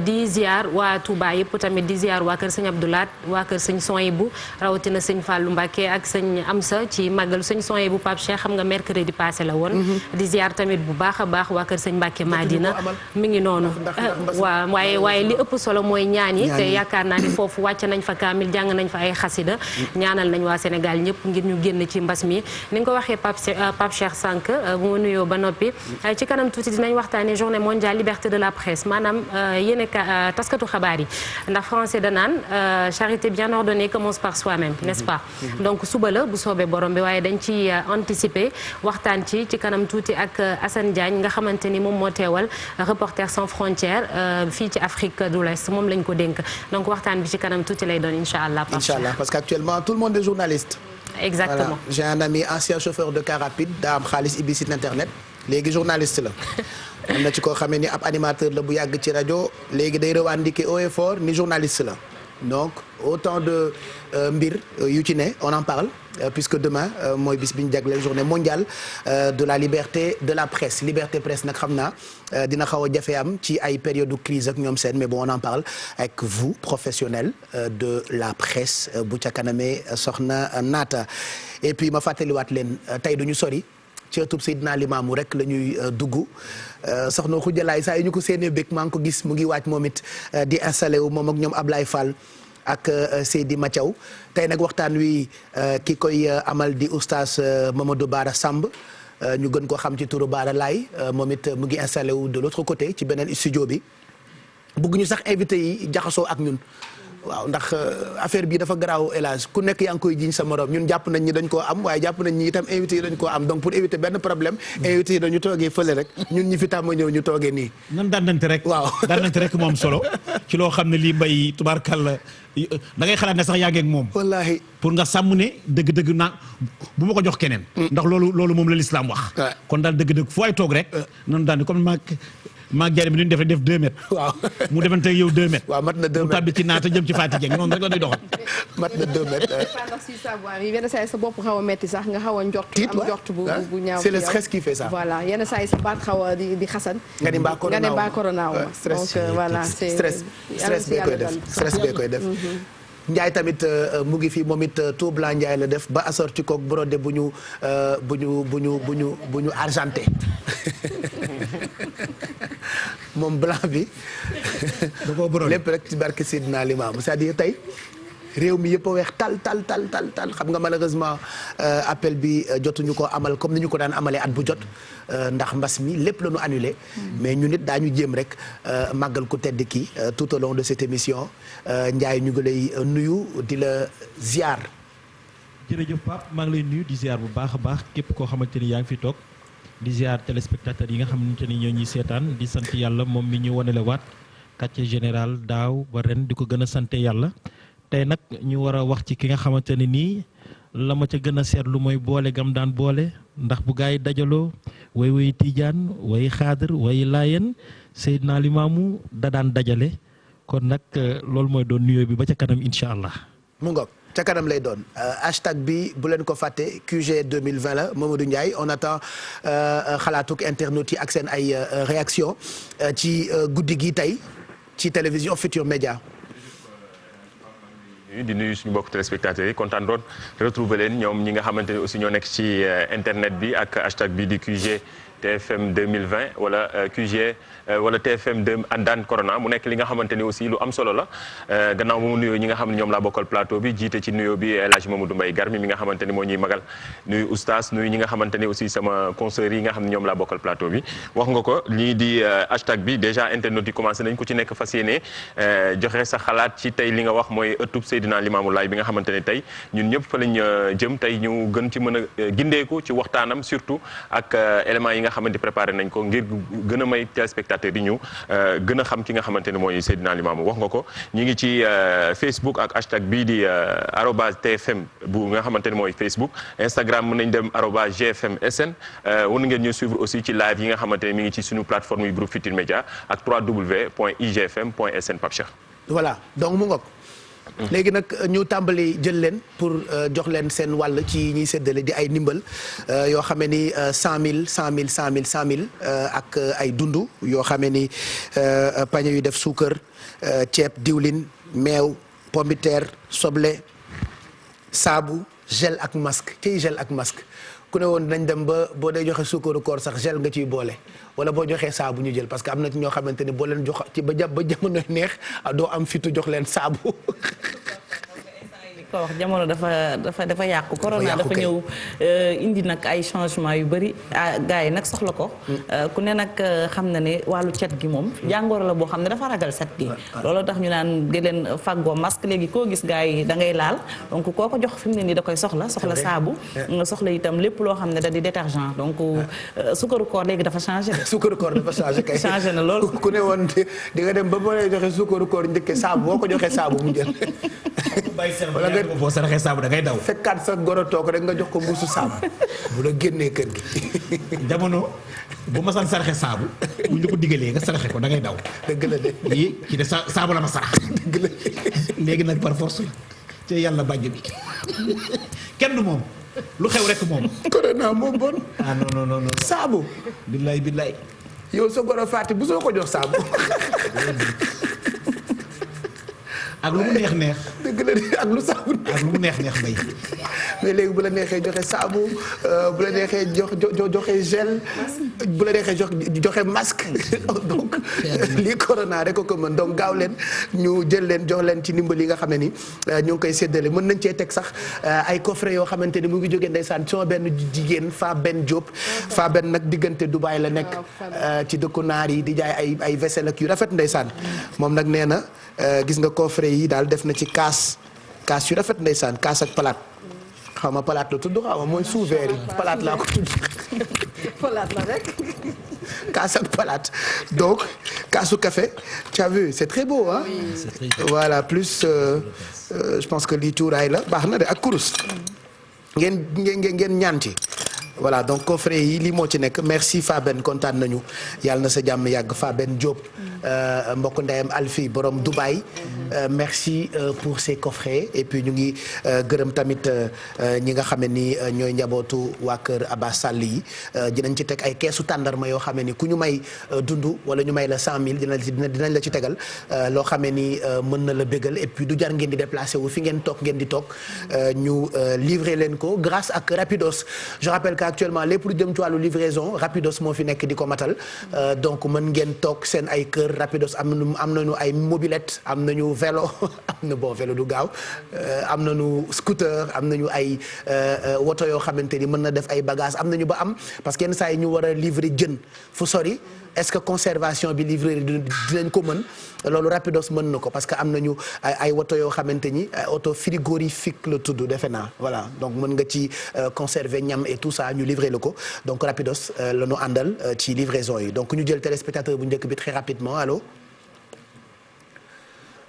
di ziar waa Touba yëpp tamit di ziar waa kër sëñ Abdoulaat waa kër sëñ Soyibu rawatina sëñ Fallou Mbacké ak sëñ Amsa ci màggalu sëñ Soyibu Pape Cheikh xam nga mercredi passé la woon. di ziar tamit bu baax a baax waa kër sëñ Mbacké Madina mi ngi noonu. waaw waaye li ëpp solo mooy ñaan yi te yaakaar naa ni foofu wàcc nañ fa kaamil jàng nañ fa ay xasida ñaanal nañ waa Sénégal ñëpp ngir ñu génn ci mbas mi ni nga ko waxee Pape Cheikh Sànq bu ma nuyoo ba noppi ci kanam tuuti dinañ waxtaanee journée mondiale liberté de la presse maanaam yéen taskatu xabaar yi ndax français danaan charité bien ordonnée commence par soi-même n'est-ce pas donc suba la bu soobee borom bi waaye dañ ci anticiper waxtaan ci kanam tuuti ak Assane Diagne nga xamante ni moom moo teewal Reporters sans frontières fii ci Afrique de l'Ouest moom lañ ko dénk donc waxtaan bi ci kanam tuuti lay doon incha allah. incha allah parce qu'actuellement tout le monde est journaliste. exactement voilà. J'ai un ami ancien chauffeur de car rapide daa am xaalis ibi site internet léegi journaliste la. am na ci koo xamee ni ab animateur la bu yàgg ci rajo léegi day revendiquer haut et fort ni journaliste la donc autant de mbir yu ci ne on en parle puisque demain mooy bis bi ñu jagleel journée mondiale de la liberté de la presse liberté presse nag xam naa dina xaw a jafe am ci ay période de crise ak ñoom seen mais bon on en parle avec vous professionnels de la presse bu ca kanamee soxna Naata et puis ma fàttaliwaat leen tey duñu sori ci ëttub Seydina Limaamu rek la ñuy dugg soxna Xujalaay saa yi ñu ko séenee bëgg maa ngi ko gis mu ngi waaj moom it di installé wu moom ak ñoom Ablaye Fall ak Seydi Mathiaw tey nag waxtaan wi ki koy amal di oustaz Mamadou Bara Samb ñu gën ko xam ci turu Bara Laay moom it mu ngi installé wu de l'autre côté ci beneen studio bi bëgg ñu sax invité yi jaxasoo ak ñun waaw ndax affaire bi dafa garaaw élage ku nekk yaa ngi koy jiñ sa morom ñun jàpp nañ ñi dañ koo am waaye jàpp nañ ñi itam invité yi dañ koo am donc pour éviter benn problème invité yi dañu toogee fële rek ñun ñi fi tàmm ñëw ñu toogee nii nan daanante rek waaw daanante rek moom solo ci loo xam ne lii mbay tubaarkàlla da ngay xalaat ne sax yaa ngi ak moom wallaahi pour nga sàmm ne dëgg-dëgg naa bu ma ko jox keneen ndax loolu moom la lislaam wax kon daal dëgg-dëgg fu ay toog rek nanu daan comme maa jari bi ñu def 2 mètres. waaw mu defante yow 2 mètres. waaw mat na 2 mètres mu tàbbi ci naata jëm ci Fatick Dieng noonu rek la day doxal. mat na 2 mètres. pendant si savoir yi yenn saa yi sa bopp xaw a metti sax nga xaw a njort. am njort bu ñaaw. c'est le stress qui fait ça. voilà yenn saa yi sa baat xaw a di xasan. nga ni mbaa corona ma donc voilà c'est stress bee koy def stress bee koy def. Ndiaye tamit mu ngi fi moom it tout blanc Ndiaye la def ba assorti koog brodé bu ñu argenté moom blanc bi lépp rek ci barke Seydina Limaamu c'est-à-dire tey réew mi yëpp a weex tal xam nga malheureusement appel bi jotuñu ko amal comme ni ñu ko daan amalee at bu jot ndax mbas mi lépp la ñu annulé mais ñu nit daañu jéem rek màggal ku tedd ki tout au long de cette émission Ndiaye ñu ngi lay nuyu di la ziar. jërëjëf Pape maa ngi lay nuyu di ziar bu baax a baax képp koo xamante ni yaa ngi fi toog di ziar téléspectateurs yi nga xamante ni ñoo ñuy seetaan di sant yàlla moom mi ñu wane la waat quartier général daaw ba ren di ko gën a sant yàlla. tey nag ñu war a wax ci ki nga xamante ne nii la ma ca gën a seetlu mooy boole gam daan boole ndax bu gaa yi dajaloo way Tijaan way Xaadir way Laayeen Seydina Limaamu da daan dajale kon nag loolu mooy doon nuyoo bi ba ca kanam incha allah. mu ngoog ca kanam lay doon hashtag bi bu leen ko fàtte QG 2020 la Mamadou Ndiaye on attend xalaatuk internautes yi ak seen ay réaction ci guddi gi tey ci télévision Futur Média. di nuyu suñu mbokk téléspectateurs yi kontaan doon retrouver leen ñoom ñi nga xamante ne aussi ñoo nekk ci internet bi ak hashtag bi di QG TFM 2020 wala QG wala TFM 2 andaan corona mu nekk li nga xamante ni aussi lu am solo la gannaaw bu mu nuyoo ñi nga xam ne ñoom laa bokkal plateau bi jiite ci nuyoo bi El Hadj Mamadou Mbaye Garmi mi nga xamante ni moo ñuy magal nuyu oustaz nuyu ñi nga xamante ni aussi sama consoeurs yi nga xam ne ñoom laa bokkal plateau bi wax nga ko lii di hashtag bi déjà internautes yi commencé nañ ku ci nekk fas yéene joxe sa xalaat ci tey li nga wax mooy ëttub Seydina Limaamu Laay bi nga xamante ne tey ñun ñëpp fa lañ jëm tey ñu gën ci mën a gindeeku ci waxtaanam surtout ak éléments yi nga xamante préparé nañ ko ngir gën a may téléspectateurs yi ñu gën a xam ki nga xamante ne mooy Seydina Limaamu wax nga ko ñi ngi ci Facebook ak hashtag bii di @TFM bu nga xamante ne mooy Facebook Instagram mën nañ dem @GFMSN wan ngeen ñu suivre aussi ci live yi nga xamante ne mi ngi ci suñu plateforme yu groupe Futur Média ak www.igfm.sn Pape Cheikh. voilà donc mu ngoog léegi nag ñu tàmbali jël leen pour jox leen seen wàll ci ñiy séddale di ay ndimbal yoo xamee ni 100000 100000 100000 100000 ak ay dundu yoo xamee ni pañe yu def suukar ceeb diwlin meew pombiteer soble saabu gel ak masque ciy gel ak masque ku ne woon nañ dem ba boo dee joxe suukaru koor sax gel nga ciy boole wala boo joxee saabu ñu jël parce que am na ci ñoo xamante ni boo leen jox ci ba jamono neex doo am fitu jox leen saabu. ko wax jamono dafa yàqu corona dafa ñëw indi nag ay changement yu bëri gars yi nag soxla ko ku ne nag xam na ne wàllu cet gi moom jàngoro la boo xam ne dafa ragal set gi loolu tax ñu naan di leen fàggoo masque léegi koo gis gars yi da ngay laal donc koo ko jox fi mu ne nii da koy soxla saabu soxla itam lépp loo xam ne da di détergent donc sukaru koor léegi dafa changé sukaru koor dafa changé kay changé na loolu ku ne woon di nga dem ba boo lay joxe sukaru koor njëkkee saabu boo ko joxee saabu mu jël wala nga boo saraxee saabu da ngay daw. fekkaat sa goro toog rek nga jox ko mbuusu saabu bu la génnee kër gi. jamono bu ma san saraxe saabu bu ñu ko digalee nga saraxe ko da ngay daw. dëgg la de yii ci de saabu la ma sarax. dëgg la léegi nag par force ci yàlla bàjj bi kenn du moom lu xew rek moom. corona moom bon. ah non saabu. billaay. yow sa goro Faati bu soo ko jox saabu. ak lu mu neex. dëgg la de ak lu saabu. ak lu mu neex mbay. mais léegi bu la neexee joxe saabu bu la neexee joxe gel bu la neexee joxe masque donc lii corona rek ko mën donc gaaw leen ñu jël leen jox leen ci ndimbal yi nga xam ne ni ñu ngi koy séddale mën nañ cee teg sax ay coffret yoo xamante ni mu ngi jógee ndeysaan sama benn jigéen Fa Ben Diop. Fa Ben nag diggante Dubaï la nekk ci dëkku naar yi di jaay ay vaisselle ak yu rafet ndeysaan moom nag nee na gis nga coffret yi daal def na ci kaas yu rafet ndeysaan kaas ak palaat. xaw ma palaat la tudd xaw ma mooy sous-verre yi palaat laa ko tudd. palaat la rek. kaas ak palaat donc kaasu café tu as vu c'est très beau hein. Oui. C'est très beau. Voilà plus je pense que lii cuuraay la baax na de ak kurus. ngeen ñaan ci. voilà donc coffret yi lii moo ci nekk merci Faben kontaan nañu yàlla na sa jàmm yàgg Faben Diop mbokk ndeyam Alfi borom Dubaï merci pour ces coffrets et puis ñu ngi gërëm tamit ñi nga xam ne ni ñooy njabootu waa kër Abba Sall yi dinañ ci teg ay keesu tàndarma yoo xam ne ni ku ñu may dund wala ñu may la 100000 dinañ la ci tegal loo xam ne ni mën na la bégal et puis du jar ngeen di déplacé wu fi ngeen toog ngeen di toog ñu livrer leen ko grâce ak Rapidos je rappelle que actuellement lépp lu jëm ci wàllu livraison Rapidos moo fi nekk di ko matal donc mën ngeen toog seen ay kër Rapidos am nañu ay mobilette am nañu vélo am na bon vélo du gaaw am nañu scooter am nañu ay woto yoo xamante ni mën na def ay bagages am nañu ba am parce que yenn saa yi ñu war a livrer jën fu sori est-ce que conservation bi livrer dinañ ko mën loolu Rapidos mën na ko parce que am nañu ay woto yoo xamante ni auto frigorifique la tudd defe naa voilà donc mën nga ci conserver ñam et tout ça ñu livrer la ko donc Rapidos la ñu àndal ci livraison yi donc ñu jël téléspectateur bu njëkk bi très rapidement allo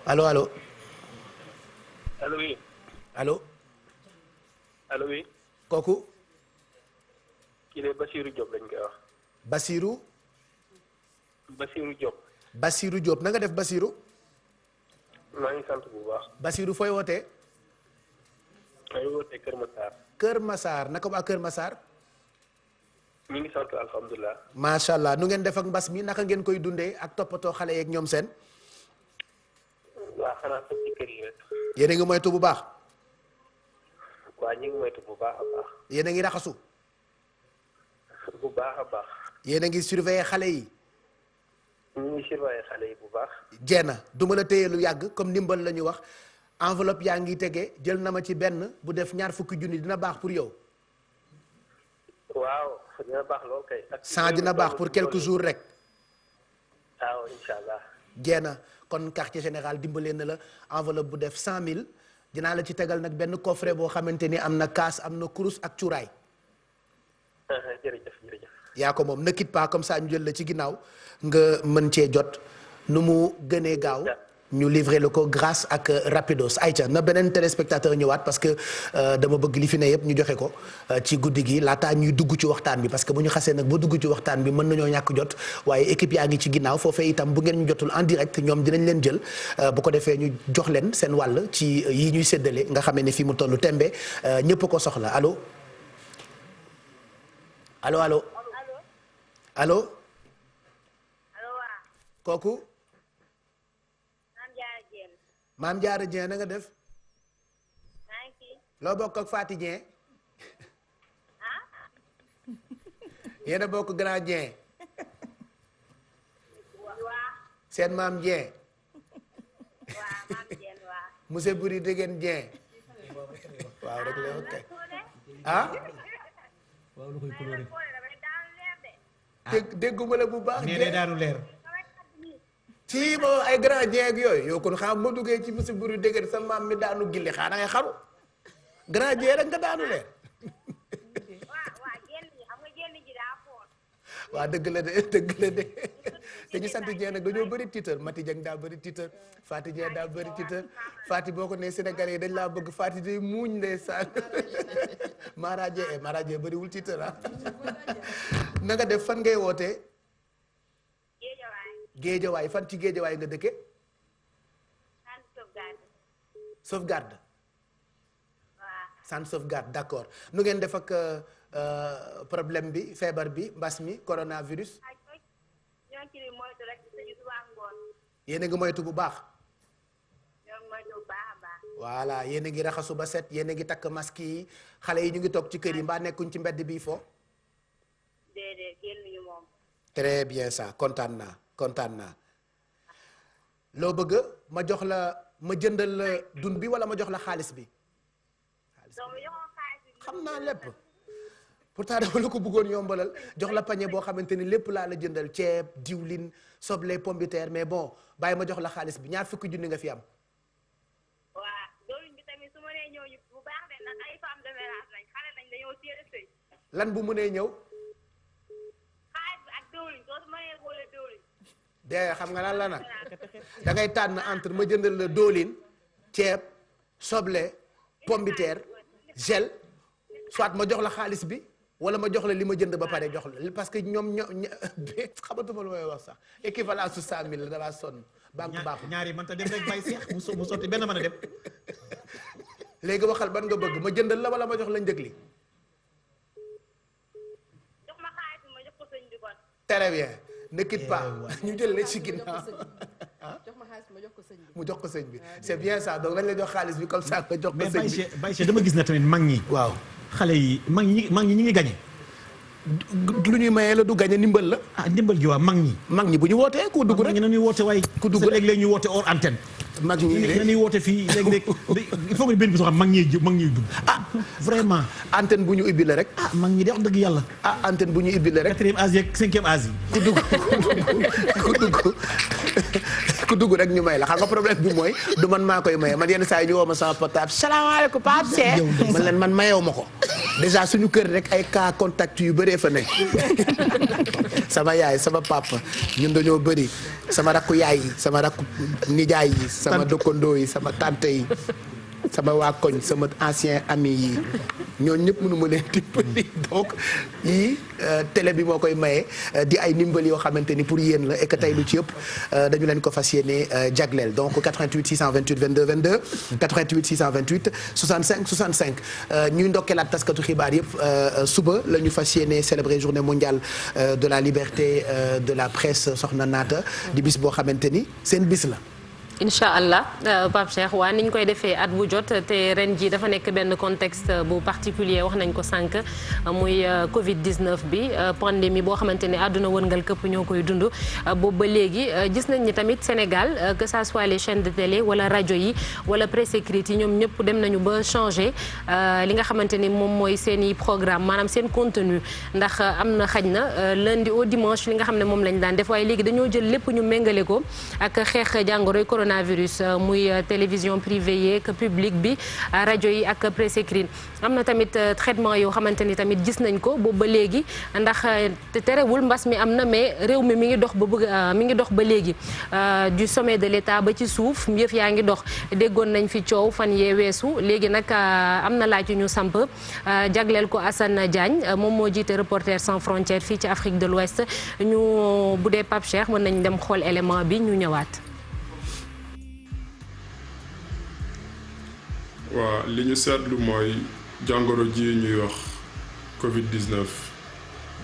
allo allo. allo oui. allo. allo oui. kooku. kii de Basirou Diop lañ koy wax. Basirou. Basirou Diop. Basirou Diop na nga def Basirou. maa ngi sant bu baax. Basirou fooy wootee. maa ngi wootee Kër Massar. Kër Massar naka waa Kër Massar. ñu ngi sant alhamdulilah. macha allah nu ngeen def ak mbas mi naka ngeen koy dundee ak toppatoo xale yeeg ñoom seen. waa xanaa toog ci kër yi rek. yéen a ngi moytu bu baax. waa ñu ngi moytu bu baax a baax. yéen a ngi raxasu. bu baax a baax. yéen a ngi surveiller xale yi. ñu ngi surveiller xale yi bu baax. jeena du ma la téye lu yàgg comme ndimbal la ñu wax enveloppe yaa ngi tege jël na ma ci benn bu def 20 junni dina baax pour yow. waaw dina baax lool kay. 100 dina baax pour quelques jours rek. waaw incha allah. jeena kon quartier général dimbalee na la enveloppe bu def 100000 dinaa la ci tegal nag benn coffret boo xamante ni am na kaas am na kurus ak cuuraay. jërëjëf jërëjëf. yaa ko moom ne quitte pas comme ça ñu jël la ci ginnaaw nga mën cee jot nu mu gënee gaaw ñu livré la ko grâce ak Rapidos ayca na beneen téléspectateur ñëwaat parce que dama bëgg li fi ne yëpp ñu joxe ko ci guddi gi laataa ñuy dugg ci waxtaan bi parce que bu ñu xasee nag ba dugg ci waxtaan bi mën nañoo ñàkk jot waaye équipe yaa ngi ci ginnaaw foofee itam bu ngeen ñu jotul en direct ñoom dinañ leen jël bu ko defee ñu jox leen seen wàll ci yi ñuy séddale nga xamee ne fii mu tollu tembe ñëpp ko soxla allo allo allo allo kooku Maam Jaara Dieng na nga def loo bokk ak Faty Dieng yéen a bokk Grand Dieng seen maam Dieng monsieur Buri Degen Dieng waaw rek la ok dégguma la bu baax nee daanu leer ci mo ay Grand Dieng ak yooyu yow kon xam ma duggee ci monsieur Buri Degen sa maam mi daanu gilli xanaa ngay xaru Grand Dieng rek nga daanu leer waaw dëgg la de te ñu sant Dieng nag dañoo bëri tiitar Mati Dieng daa bëri tiitar Faty Dieng daa bëri tiitar Faty boo ko nee Sénégalais yi dañ laa bëgg Faty day muuñ ndeysaan Mara Dieng bëriwul tiitar ah na nga def fan ngay wootee Géejawaay fan ci Géejawaay nga dëkke sauvegarde centre sauvegarde d'accord nu ngeen def ak problème bi feebar bi mbas mi coronavirus yéen a ngi moytu bu baax voilà yéen a ngi raxasu ba set yéen a ngi takk masque yi xale yi ñu ngi toog ci kër yi mbaa nekkuñ ci mbedd bii foo très bien ça kontaan naa loo bëgg ma jox la ma jëndal la dun bi wala ma jox la xaalis bi xam naa lépp pourtant dama la ko bëggoon yombalal jox la pañe boo xamante ni lépp laa la jëndal ceeb diwlin soble pomme de terre mais bon bàyyi ma jox la xaalis bi ñaar fukki junni nga fi am. waaw diwlin bi tamit su ma nee ñëw bu baax de ndax ay femmes de ménage lañ xale lañ dañoo teel a sëy. lan bu mënee ñëw. xaalis bi ak diwlin soo su ma nee boole diwlin. de xam nga lan la nag da ngay tànn entre ma jëndal la diwlin ceeb soble pomme de terre gel soit ma jox la xaalis bi. wala ma jox la li ma jënd ba pare jox la parce que ñoom xamatuma lu may wax sax équivalent su 100000 la damaa sonn. banque baaxul ñaari mënta dem rek bàyyi seex mu sotti benn mën a dem. léegi waxal ban nga bëgg ma jëndal la wala ma jox la njëg li. jox ma xaalis bi ma jox ko sëñ bi kon. très bien ne quitte pas ñu jël la ci ginnaaw. jox ma xaalis ma jox ko sëñ bi. mu jox ko sëñ bi c'est bien ça donc lañ la jox xaalis bi comme ça nga jox ko sëñ bi. mais Baye Cheikh dama gis na tamit mag ñi. waaw. xale yi mag ñi ñu ngi gañe lu ñuy mayee la du gañe ndimbal la. ndimbal gi waa mag ñi. mag ñi bu ñu wootee ku dugg rek mag ñi nañuy woote waaye. ku dugg rek léeg-léeg ñuy woote hors antenne. mag ñi nañuy woote fii léeg-léeg il faut que benn bi soo xam mag ñi dugg. vraiment. antenne bu ñu ubbi la rek. mag ñi de wax dëgg yàlla. antenne bu ñu ubbi la rek. 4e Asie ak 5e Asie. ku dugg rek ñu may la xam nga problème bi mooy du man maa koy maye man yenn saa yi ñu woo ma sama portable salaamaaleykum Pape Cheikh man leen man mayew ma ko déjà suñu kër rek ay cas contact yu bëree fa ne sama yaay sama papa ñun dañoo bëri sama rakku yaay yi sama rakku nijaay yi sama dëkkandoo yi sama tante yi sama waa koñ sama ancien ami yi ñooñu ñëpp mënu ma leen dimbali donc yii télé bi moo koy maye di ay ndimbali yoo xamante ni pour yéen la et que tey lu ci yëpp dañu leen ko fas yéene jagleel donc 88 628 22 22 88 628 65 65 ñuy ndokkeelaat taskatu xibaar yëpp suba la ñu fas yéene célébrer journée mondiale de la liberté de la presse soxna Naata di bis boo xamante ni seen bis la. incha allah Pape Cheikh waa ni ñu koy defee at bu jot te ren ji dafa nekk benn contexte bu particulier wax nañ ko sànq muy Covid 19 bi pandémie boo xamante ne àdduna wërngal këpp ñoo koy dund boobu ba léegi gis nañ ni tamit Sénégal que ça soit les chaînes de télé wala rajo yi wala presse écrite yi ñoom ñëpp dem nañu ba changer li nga xamante ni moom mooy seen i programme maanaam seen contenu ndax am na xaj na lundi au dimanche li nga xam ne moom lañ daan def waaye léegi dañoo jël lépp ñu méngale ko ak xeex jàngoroy coronavirus muy télévision privée yeeg public bi rajo yi ak presse écrite am na tamit traitement yoo xamante ni tamit gis nañ ko boobu ba léegi ndax terewul mbas mi am na mais réew mi ngi dox ba léegi du sommet de l'État ba ci suuf yëf yaa ngi dox déggoon nañ fi coow fan yee weesu léegi nag am na laaj yu ñu samp jagleel ko Assane Diagne moom moo jiite Reporters sans frontières fii ci Afrique de l'Ouest ñu bu dee Pape Cheikh mën nañ dem xool élément bi ñu ñëwaat. waaw li ñu seetlu mooy jàngoro ji ñuy wax Covid-19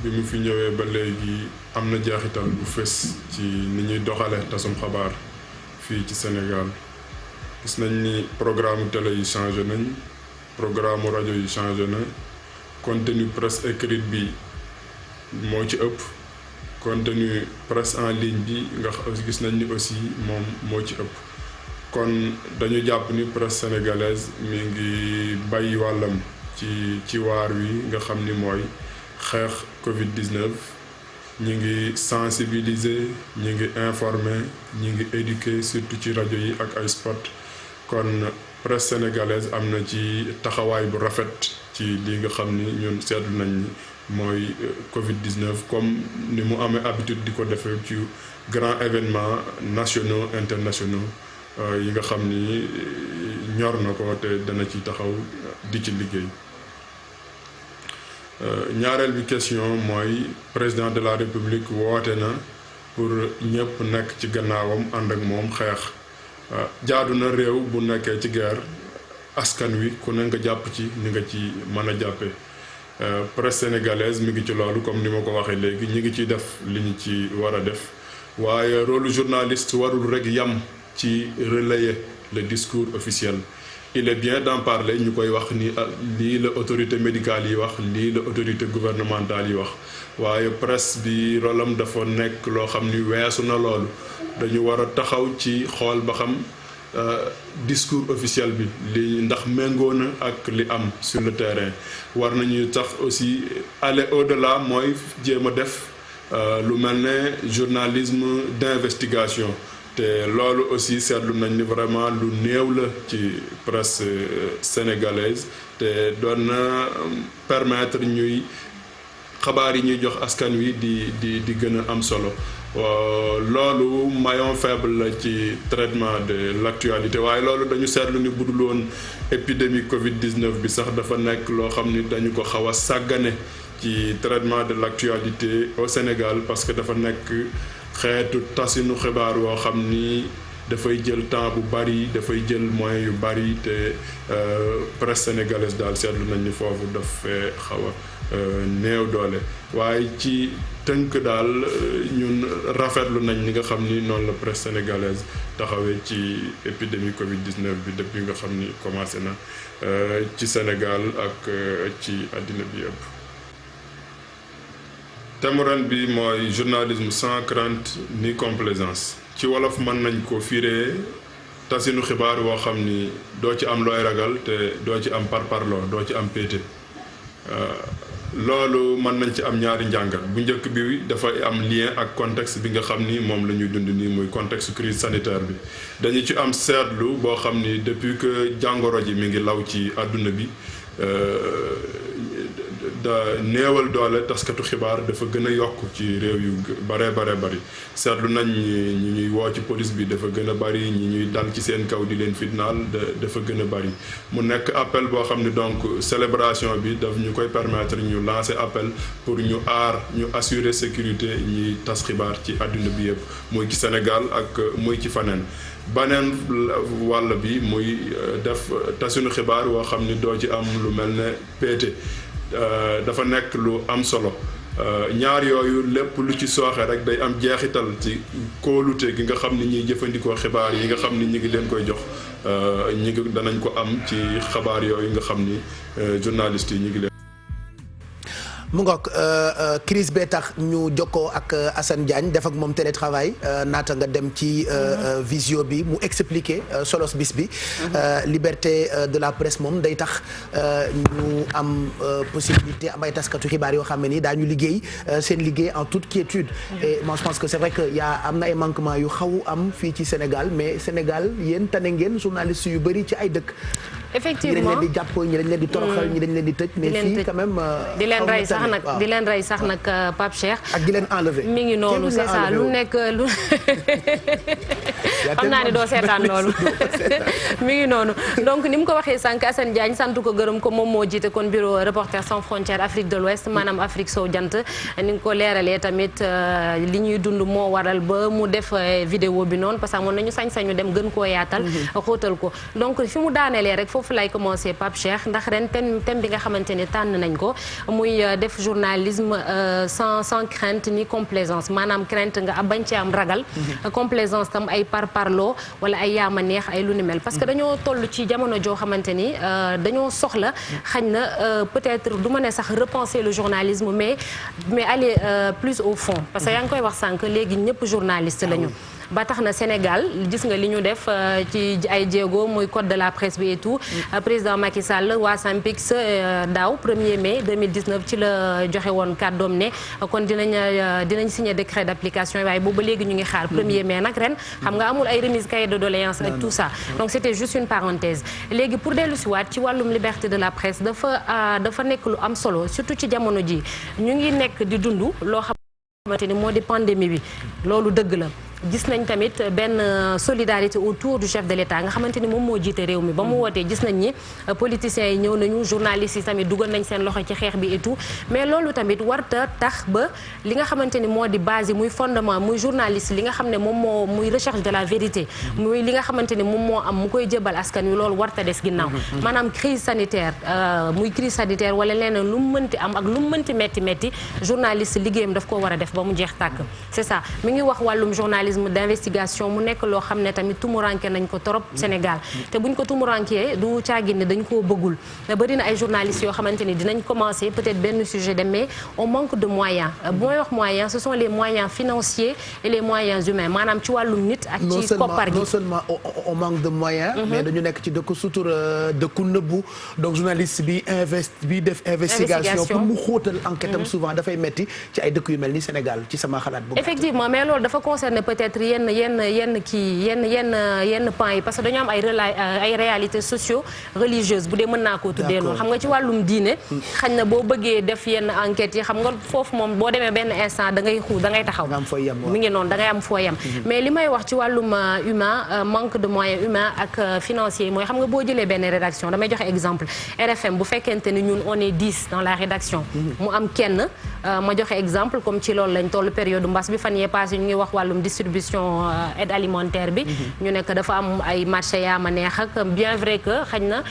bi mu fi ñëwee ba léegi am na jeexital bu fës ci ni ñuy doxale tasum xabaar fii ci Sénégal gis nañ ni programme télé yi changé nañ programme rajo yi changé na contenu presse écrite bi moo ci ëpp contenu presse en ligne bi nga gis nañ ni aussi moom moo ci ëpp kon dañu jàpp ni presse sénégalaise mi ngi bàyyi wàllam ci waar wi nga xam ni mooy xeex Covid-19 ñi ngi sensibiliser ñi ngi informer ñi ngi éduquer surtout ci rajo yi ak ay spot kon presse sénégalaise am na ci taxawaay bu rafet ci li nga xam ni ñun seetlu nañ ni mooy Covid-19 comme ni mu amee habitude di ko defee ci grands événements nationaux internationaux yi nga xam ni ñor na ko te dana ci taxaw di ci liggéey ñaareel bi question mooy président de la république woote na pour ñëpp nekk ci gannaawam ànd ak moom xeex jaadu na réew bu nekkee ci guerre askan wi ku ne nga jàpp ci ni nga ci mën a jàppe presse sénégalaise mi ngi ci loolu comme ni ma ko waxee léegi ñi ngi ciy def li ñu ci war a def waaye rôle journaliste warul rek yam ci relayer le discours officiel il est bien d'en parler ñu koy wax ni lii la autorité médicale yi wax lii la autorité gouvernementale yi wax waaye presse bi rolam dafa nekk loo xam ni weesu na loolu dañu war a taxaw ci xool ba xam discours officiel bi li ndax méngoo na ak li am sur le terrain war nañu tax aussi aller au-delà mooy jéem a def lu mel ne journalisme d'investigation te loolu aussi seetlu nañ ni vraiment lu néew la ci presse sénégalaise te doon na permettre ñuy xabaar yi ñuy jox askan wi di gën a am solo loolu maillon faible la ci traitement de l'actualité waaye loolu dañu seetlu ni budul woon épidémie Covid-19 bi sax dafa nekk loo xam ni dañu ko xaw a sàggane ci traitement de l'actualité au Sénégal parce que dafa nekk xeetu tasinu xibaar woo xam ni dafay jël temps bu bari dafay jël moyens yu bari te presse sénégalaise daal seetlu nañ ni foofu daf fee xaw a néew doole waaye ci tënk daal ñun rafetlu nañ ni nga xam ni noonu la presse sénégalaise taxawee ci épidémie Covid-19 bi depuis nga xam ni commencé na ci Sénégal ak ci àddina bi yëpp. thème ren bi mooy journalisme sans crainte ni complaisance ci wolof mën nañ ko firee tasinu xibaar woo xam ni doo ci am looy ragal te doo ci am parparloo doo ci am péete loolu mën nañ ci am ñaari njàngat bu njëkk bi dafay am lien ak contexte bi nga xam ni moom la ñuy dund nii muy contexte crise sanitaire bi dañu ci am seetlu boo xam ni depuis que jàngoro ji mi ngi law ci àdduna bi da néewal doole taskatu xibaar dafa gën a yokk ci réew yu bare bari seetlu nañ ñi ñuy woo ci police bi dafa gën a bari ñi ñuy dal ci seen kaw di leen fitnaal dafa gën a bari mu nekk appel boo xam ne donc célébration bi daf ñu koy permettre ñu lancer appel pour ñu aar ñu assurer sécurité ñiy tas xibaar ci àdduna bi yëpp muy ci Sénégal ak muy ci faneen baneen wàll bi muy def tasunu xibaar woo xam ni doo ci am lu mel ne péete dafa nekk lu am solo ñaar yooyu lépp lu ci sooxe rek day am jeexital ci kóolute gi nga xam ni ñuy jëfandikoo xibaar yi nga xam ni ñi ngi leen koy jox ñi ngi danañ ko am ci xabaar yooyu nga xam ni journalistes yi ñi ngi leen mu ngoog crise bee tax ñu jokkoo ak Assane Diagne def ak moom télétravail naata nga dem ci visio bi mu expliquer solos bis bi. liberté de la presse moom day tax ñu am possibilité am ay taskatu xibaar yoo xam ne ni daañu liggéey seen liggéey en toute quiétude. et moi je pense que c'est vrai que am na ay manquements yu xaw am fii ci Sénégal mais Sénégal yéen tane ngeen journalistes yu bëri ci ay dëkk. effectivement ñi dañ leen di jàpp ñi dañ leen di toroxal ñi dañ leen di tëj. mais fii quand même di leen rey sax nag Pape Cheikh. ak di leen enlever. mi ngi noonu c'est ça lu nekk lu. xam naa ne doo seetaan loolu. mi ngi noonu donc ni mu ko waxee sànq Assane Diagne sant ko gërëm ko moom moo jiite kon bureau Reporters sans frontières Afrique de l'Ouest maanaam Afrique sow jant ni nga ko leeralee tamit li ñuy dund moo waral ba mu def vidéo bi noonu parce que amoon nañu sañ-sañu dem gën koo yaatal. xóotal ko donc fi mu daanelee rek foofu lay commencer Pape Cheikh ndax ren thème bi nga xamante ne tànn nañ ko muy def journalisme sans crainte ni complaisance maanaam crainte nga bañ ci am ragal. complaisance tam ay parparloo wala ay yaama neex ay lu ni mel parce que dañoo toll ci jamono joo xamante ni dañoo soxla xañ na peut-être du ma ne sax repenser le journalisme mais aller plus au fond parce que yaa ngi koy wax sànq léegi ñëpp journaliste lañu. ba tax na Sénégal gis nga li ñu def ci ay jéego muy code de la presse bi et tout président Macky Sall waa SYNPICS daaw 1er mai 2019 ci la joxe woon kàddoom ne kon dinañ signer décret d'application waaye boobu ba léegi ñu ngi xaar 1er mai nag ren xam nga amul ay remise cahier de doléances ak tout ça donc c'était juste une parenthèse léegi pour dellu si waat ci wàllum liberté de la presse dafa nekk lu am solo surtout ci jamono ji ñu ngi nekk di dund loo xamante ni moo di pandémie bi loolu dëgg la gis nañ tamit benn solidarité autour du chef de l'État nga xamante ni moom moo jiite réew mi ba mu wootee gis nañ ni politiciens yi ñëw nañu journalistes yi tamit dugal nañ seen loxo ci xeex bi et tout mais loolu tamit warta tax ba li nga xamante ni moo di base yi muy fondement muy journaliste li nga xam ne moom moo muy recherche de la vérité muy li nga xamante ni moom moo am mu koy jébal askan wi loolu warta des ginnaaw maanaam crise sanitaire muy crise sanitaire wala leneen lu mu mënti am ak lu mu mënti metti journaliste liggéeyam daf koo war a def ba mu jeex tàkk c'est ça mi ngi wax wàllum journalisme d'investigation mu nekk loo xam ne tamit tumuranke nañ ko torop Sénégal te buñ ko tumurankee du caagin ne dañ koo bëggul bari na ay journalistes yoo xamante ni dinañ commencer peut-être benn sujet dem mais on manque de moyens bu may wax moyens ce sont les moyens financiers et les moyens humains maanaam ci wàllum nit ak ci koppar gi non seulement on manque de moyens mais dañu nekk ci dëkku sutura dëkku nëbbu donc journaliste bi def investigation pour mu xóotal enquête am souvent dafay metti ci ay dëkk yu mel ni Sénégal ci sama xalaat bu effectivement mais loolu dafa concerner peut-être yenn pan yi parce que dañoo am ay réalités socio-religieuses bu dee mën naa koo tuddee noonu xam nga ci wàllum diine xañ na boo bëggee def yenn enquêtes yi xam nga foofu moom boo demee benn instant da ngay taxaw mi ngi noonu da ngay am foo yem mais li may wax ci wàllum humain manque de moyens humains ak financiers mooy xam nga boo jëlee benn rédaction damay joxe exemple RFM bu fekkente ni ñun on est 10 dans la rédaction mu am kenn ma joxe exemple comme ci loolu lañ toll période mbas bi fan yee passé ñu ngi wax wàllum distribution aide alimentaire bi ñu nekk dafa am ay marché yaa ma neex ak bien vrai que xañ na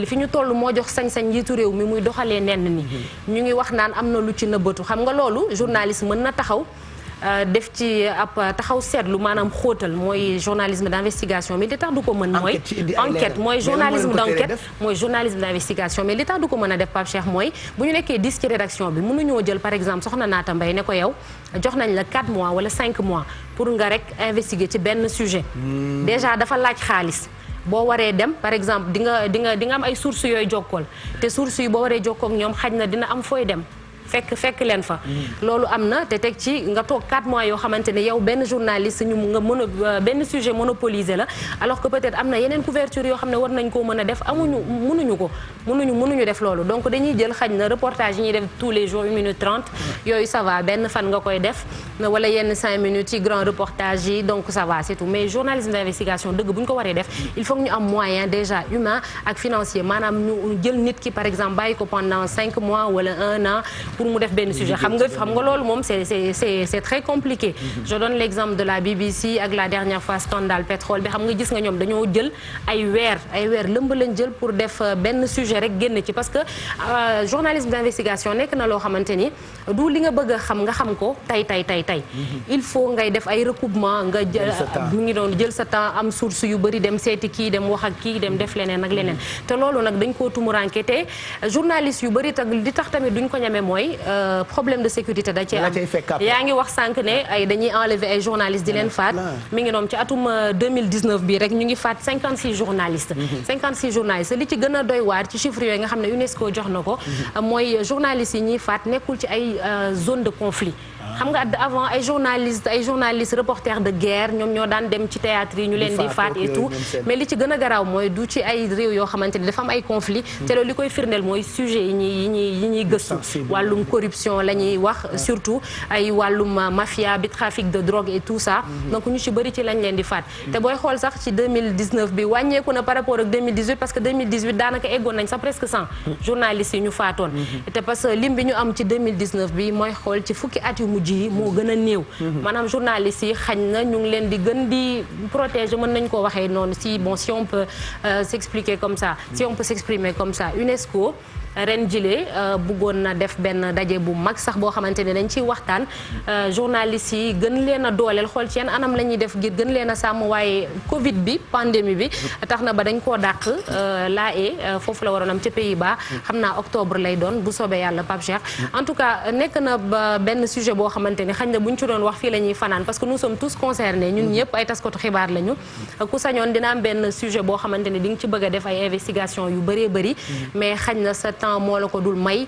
fi ñu toll moo jox sañ-sañ njiitu réew mi muy doxalee nenn ni ñu ngi wax naan am na lu ci nëbbatu xam nga loolu journaliste mën na taxaw def ci ab taxaw seetlu maanaam xóotal mooy journalisme d'investigation mais li tax du ko mën mooy enquête mooy journalisme d'enquête mooy journalisme d'investigation mais li tax du ko mën a def Pape Cheikh mooy bu ñu nekkee 10 ci rédaction bi mënuñoo jël par exemple soxna Naata Mbaye ne ko yow jox nañ la 4 mois wala 5 mois pour nga rek investiguer ci benn sujet déjà dafa laaj xaalis boo waree dem par exemple di nga am ay sources yooyu jokkool te sources yi boo waree jokkoo ak ñoom xaj na dina am fooy dem fekk leen fa loolu am na te teg ci nga toog 4 mois yoo xamante ne yow benn journaliste benn sujet monopolisé la alors que peut-être am na yeneen couverture yoo xam ne war nañ koo mën a def mënuñu def loolu donc dañuy jël xaj na reportage yi ñuy def tous les jours 1 minute 30 yooyu ça va benn fan nga koy def wala yenn 5 minutes ci grand reportage yi donc ça va c'est tout mais journalisme d'investigation dëgg bu ñu ko waree def il faut que ñu am moyen déjà humain ak financier maanaam ñu jël nit ki par exemple bàyyi ko pendant 5 mois wala 1 an pour mu def benn sujet xam nga loolu moom c'est très compliqué je donne l'exemple de la BBC ak la dernière fois scandale pétrole bi xam nga gis nga ñoom dañoo jël ay weer lëmb lañ jël pour def benn sujet rek génn ci parce que journalisme d'investigation nekk na loo xamante ni du li nga bëgg a xam nga xam ko tey il faut ngay def ay recoupement nga mu ngi doon jël sa temps am source yu bëri dem seeti kii dem wax ak kii dem def leneen ak leneen te loolu nag dañ koo tumuranke te journaliste yu bëri li tax tamit duñ ko ñeme mooy mooy problème de sécurité da cee am. yaa ngi wax sànq ne ay dañuy enlever ay journalistes di leen faat mi ngi noonu ci atum 2019 bii rek ñu ngi faat 56 journalistes. 56 journalistes li ci gën a doy waar ci chiffres yooyu nga xam ne UNESCO jox na ko mooy journalistes yi ñuy faat nekkul ci ay zone de conflit. xam nga avant ay journalistes reporters de guerre ñoom ñoo daan dem ci théâtre yi ñu leen di faat et tout mais li ci gën a garaaw mooy du ci ay réew yoo xamante ni dafa am ay conflit te loolu li koy firndeel mooy sujet yi ñuy gëstu wàllum corruption la ñuy wax surtout ay wàllum mafia bi trafic de drogue et tout ça donc ñu ci bëri ci lañ leen di faat te booy xool sax ci 2019 bi wàññeeku na par rapport ak 2018 parce que 2018 daanaka eggoon nañ sax presque 100 journalistes yi ñu faatoon te parce que lim bi ñu am ci 2019 bi mooy xool ci fukki at yu mujj yi moo gën a néew maanaam journalistes yi xañ na ñu ngi leen di gën di protéger mën nañ ko waxee noonu si on peut s'expliquer comme ça si on peut s'exprimer comme ça UNESCO ren jile bëggoon na def benn daje bu mag sax boo xamante ne dañ ciy waxtaan journalistes yi gën leen a dooleel xool ci yenn anam la ñuy def ngir gën leen a sàmm waaye Covid bi pandémie bi tax na ba dañ koo dàq foofu la waroon am ca Pays-Bas xam naa octobre lay doon bu soobee yàlla Pape Cheikh en tout cas nekk na ba benn sujet boo xamante ni xañ na buñ ci doon wax fii la ñuy fanaan parce que nous sommes tous concernés ñun ñëpp ay taskatu xibaar lañu ku sañoon dina am benn sujet boo xamante ni di nga ci bëgg a def ay investigation yu bëree bëri mais xañ na sa moo la ko dul may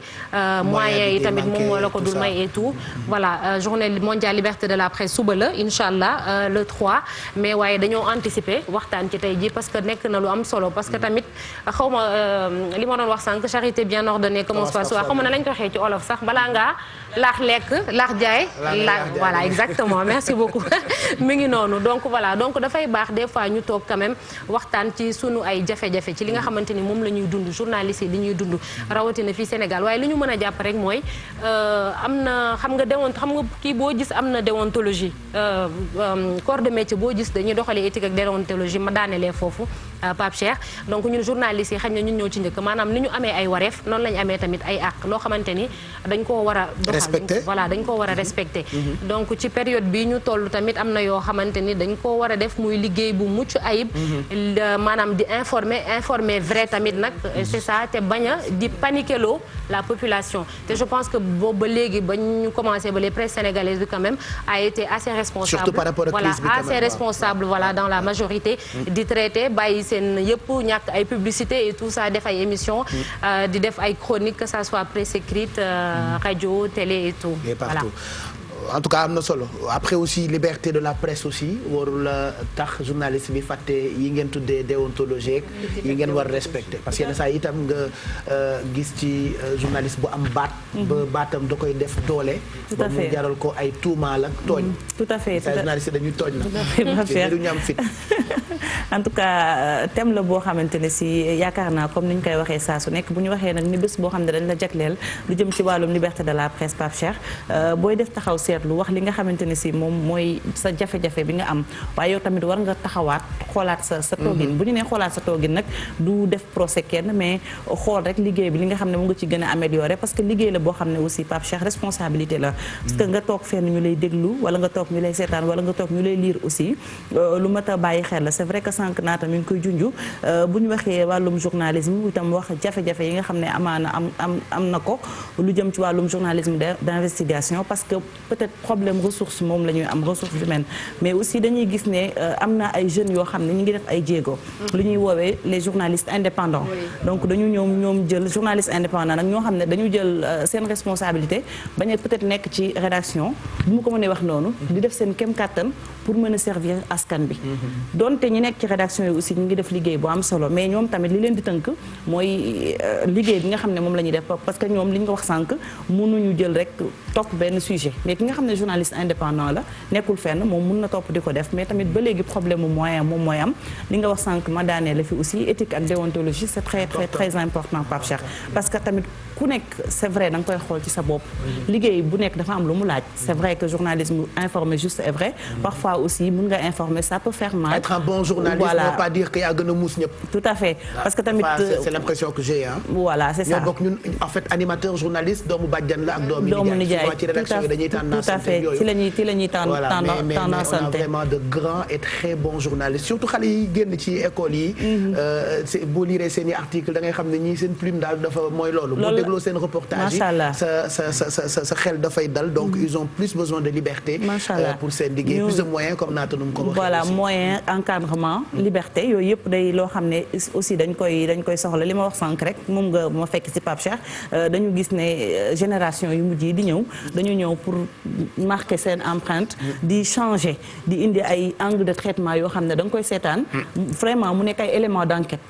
moyens yi tamit moom moo la ko dul may et tout voilà journée mondiale liberté de la presse suba la incha allah le 3 mais waaye dañoo anticiper waxtaan ci tey ji parce que nekk na lu am solo parce que tamit xaw ma li ma doon wax sànq charité bien ordonnée commence par soi xaw ma ne lañ ko waxee ci olof sax balaa ngaa laax lekk laax jaay voilà exactement merci beaucoup mi ngi noonu donc voilà donc dafay baax des fois ñu toog quand même waxtaan ci sunu ay jafe-jafe ci li nga xamante ni moom la ñuy dund journalistes yi li ñuy dund rawatina fii Sénégal waaye li ñu mën a jàpp rek mooy am na xam nga kii boo gis am na déontologie corps de métier boo gis dañuy doxalee éthique ak déontologie ma daanelee foofu Pape Cheikh donc ñun journalistes yi xañ na ñun ñoo ci njëkk maanaam ni ñu amee ay wareef noonu la ñu amee tamit ay àq loo xamante ni dañ koo war a doxal voilà dañ koo war a respecter donc ci période bi ñu toll tamit am na yoo xamante ni dañ koo war a def muy liggéey bu mucc ayib maanaam di informer vrai tamit nag c'est ça te bañ a di paniquer loo la population te je pense que boobu ba léegi ba ñu commencé ba les presse sénégalaises bi quand même a été assez responsable surtout par rapport à crise bi assez responsable voilà dans la majorité di traiter bàyyi seen yëpp ñàkk ay publicité et tout ça def ay émission di def ay chroniques que ça soit presse écrite radio télé et tout voilà en tout cas am na solo après aussi liberté de la presse aussi warul tax journaliste bi fàtte yi ngeen tuddee déontologie yi ngeen war respecter parce que yenn saa itam nga gis ci journaliste bu am baat ba baatam da koy def doole ba mu jaral ko ay tuumaal ak tooñ tout à fait journaliste dañuy tooñ na du ñu am fit en tout cas thème la boo xamante ne si yaakaar naa comme ni ñu koy waxee saa su nekk bu ñu waxee nag ni bés boo xam ne dañ la jagleel lu jëm ci wàllum liberté de la presse Pape Cheikh booy def taxaw seetlu wax li nga xamante ne si moom mooy sa jafe-jafe bi nga am waaye yow tamit war nga taxawaat xoolaat sa toogin bu ñu nee xoolaat sa toogin nag du def procès kenn mais xool rek liggéey bi li nga xam ne mu nga ci gën a améliorer parce que liggéey la boo xam ne aussi Pape Cheikh responsabilité la parce que nga toog fenn ñu lay déglu wala nga toog ñu lay seetaan wala nga toog ñu lay lire aussi lu mat a bàyyi xel la c'est vrai que sànq naata mi ngi koy junju bu ñu waxee wàllum journalisme itam wax jafe-jafe yi nga xam ne amaana am na ko lu jëm ci wàllum journalisme d'investigation parce que peut-être problème ressource moom la ñuy am ressource humaine mais aussi dañuy gis ne am na ay jeunes yoo xam ne ñu ngi def ay jéego lu ñuy woowee les journalistes indépendants donc dañu ñoom jël journaliste indépendant nag ñoo xam ne dañu jël seen responsabilité bañ a peut-être nekk ci rédaction bu mu ko mënee wax noonu di def seen kem kàttan pour mën a servir askan bi donte ñi nekk ci rédaction yi aussi ñu ngi def liggéey bu am solo mais ñoom tamit li leen di tënk mooy liggéey bi nga xam ne moom la ñuy def parce que ñoom li ñu ko wax sànq mënuñu jël rek topp benn sujet mais ki nga xam ne journaliste indépendant la nekkul fenn moom mun na topp di ko def mais tamit ba léegi problème mu moyen moom mooy am li nga wax sànq ma daanee la fi aussi éthique ak déontologie c'est très important Pape Cheikh parce que tamit ku nekk c'est vrai da nga koy xool ci sa bopp liggéey bu nekk dafa am lu mu laaj c'est vrai que journalisme informé juste est vrai parfois aussi mun nga informer ça peut faire mal. Être un bon journaliste ne veut pas dire que yaa gën a muus ñëpp. tout à fait parce que tamit c'est l'impression que j'ai voilà c'est ça ñoo bokk ñun en fait animateur journaliste doomu bàjjan la ak doomu nijaay ci rédaction yi dañuy tànn soixantaine yooyu. ci la ñuy tendance mais on a vraiment de grands et très bons journalistes surtout xale yi génn ci école yi. boo lire seen i article da ngay xam ne ñii seen plume daal dafa mooy loolu. boo dégloo seen reportage yi sa xel dafay dal donc ils ont plus besoin de liberté. pour seen liggéey plus de moyens comme naata nu mu ko waxee. voilà moyen encadrement liberté yooyu yëpp day loo xam ne aussi dañ koy soxla li ma wax sànq rek moom nga ma fekk ci Pape Cheikh dañu gis ne génération yu mujj yi di ñëw dañu ñëw pour marquer seen empreinte di changer di indi ay angle de traitement yoo xam ne da nga koy seetaan vraiment mu nekk ay éléments d'enquête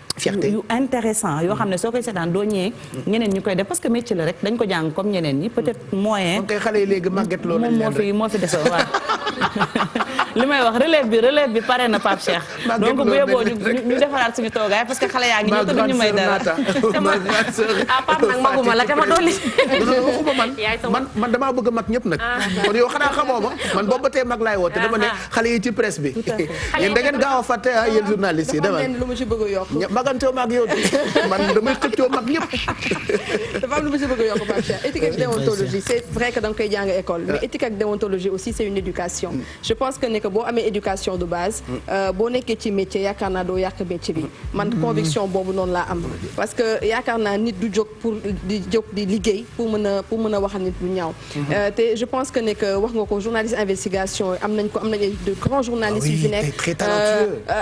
yu intéressant yoo xam ne soo koy seetaan doo ñëwee ñeneen ñu koy def parce que métier la rek dañ ko jàng comme ñeneen ñi peut-être moyen koy xale yi léegi màgget loolu moom moo fi desoon waaw li may wax relève bi pare na Pape Cheikh donc bu yóbboo ñu defaraat suñu toogaay parce que xale yaa ngi ñëw te duñu may dara Pape nag maguma la te ma dolli waxuma man damaa bëgg mag ñëpp nag kon yow xanaa xamoo ma man boobu ba tey mag laay woote dama ne xale yi ci presse bi yéen da ngeen gaaw a fàtte yéen journalistes yi dama lu mu ci bëgg a yokk magantoo mag yow man damay xëccoo mag ñëpp dafa am lu mu ci bëgg a yokk Pape Cheikh éthique ak déontologie c'est vrai que da nga koy jàng école mais éthique ak déontologie aussi c'est une éducation je pense que ne que boo amee éducation de base boo nekkee ci métier yaakaar naa doo yàq métier bi man conviction boobu noonu laa am parce que yaakaar naa nit du jóg di liggéey pour mën a waxal nit lu ñaaw te je pense que ne que wax nga ko journaliste investigation am nañ de grands journalistes yu fi nekk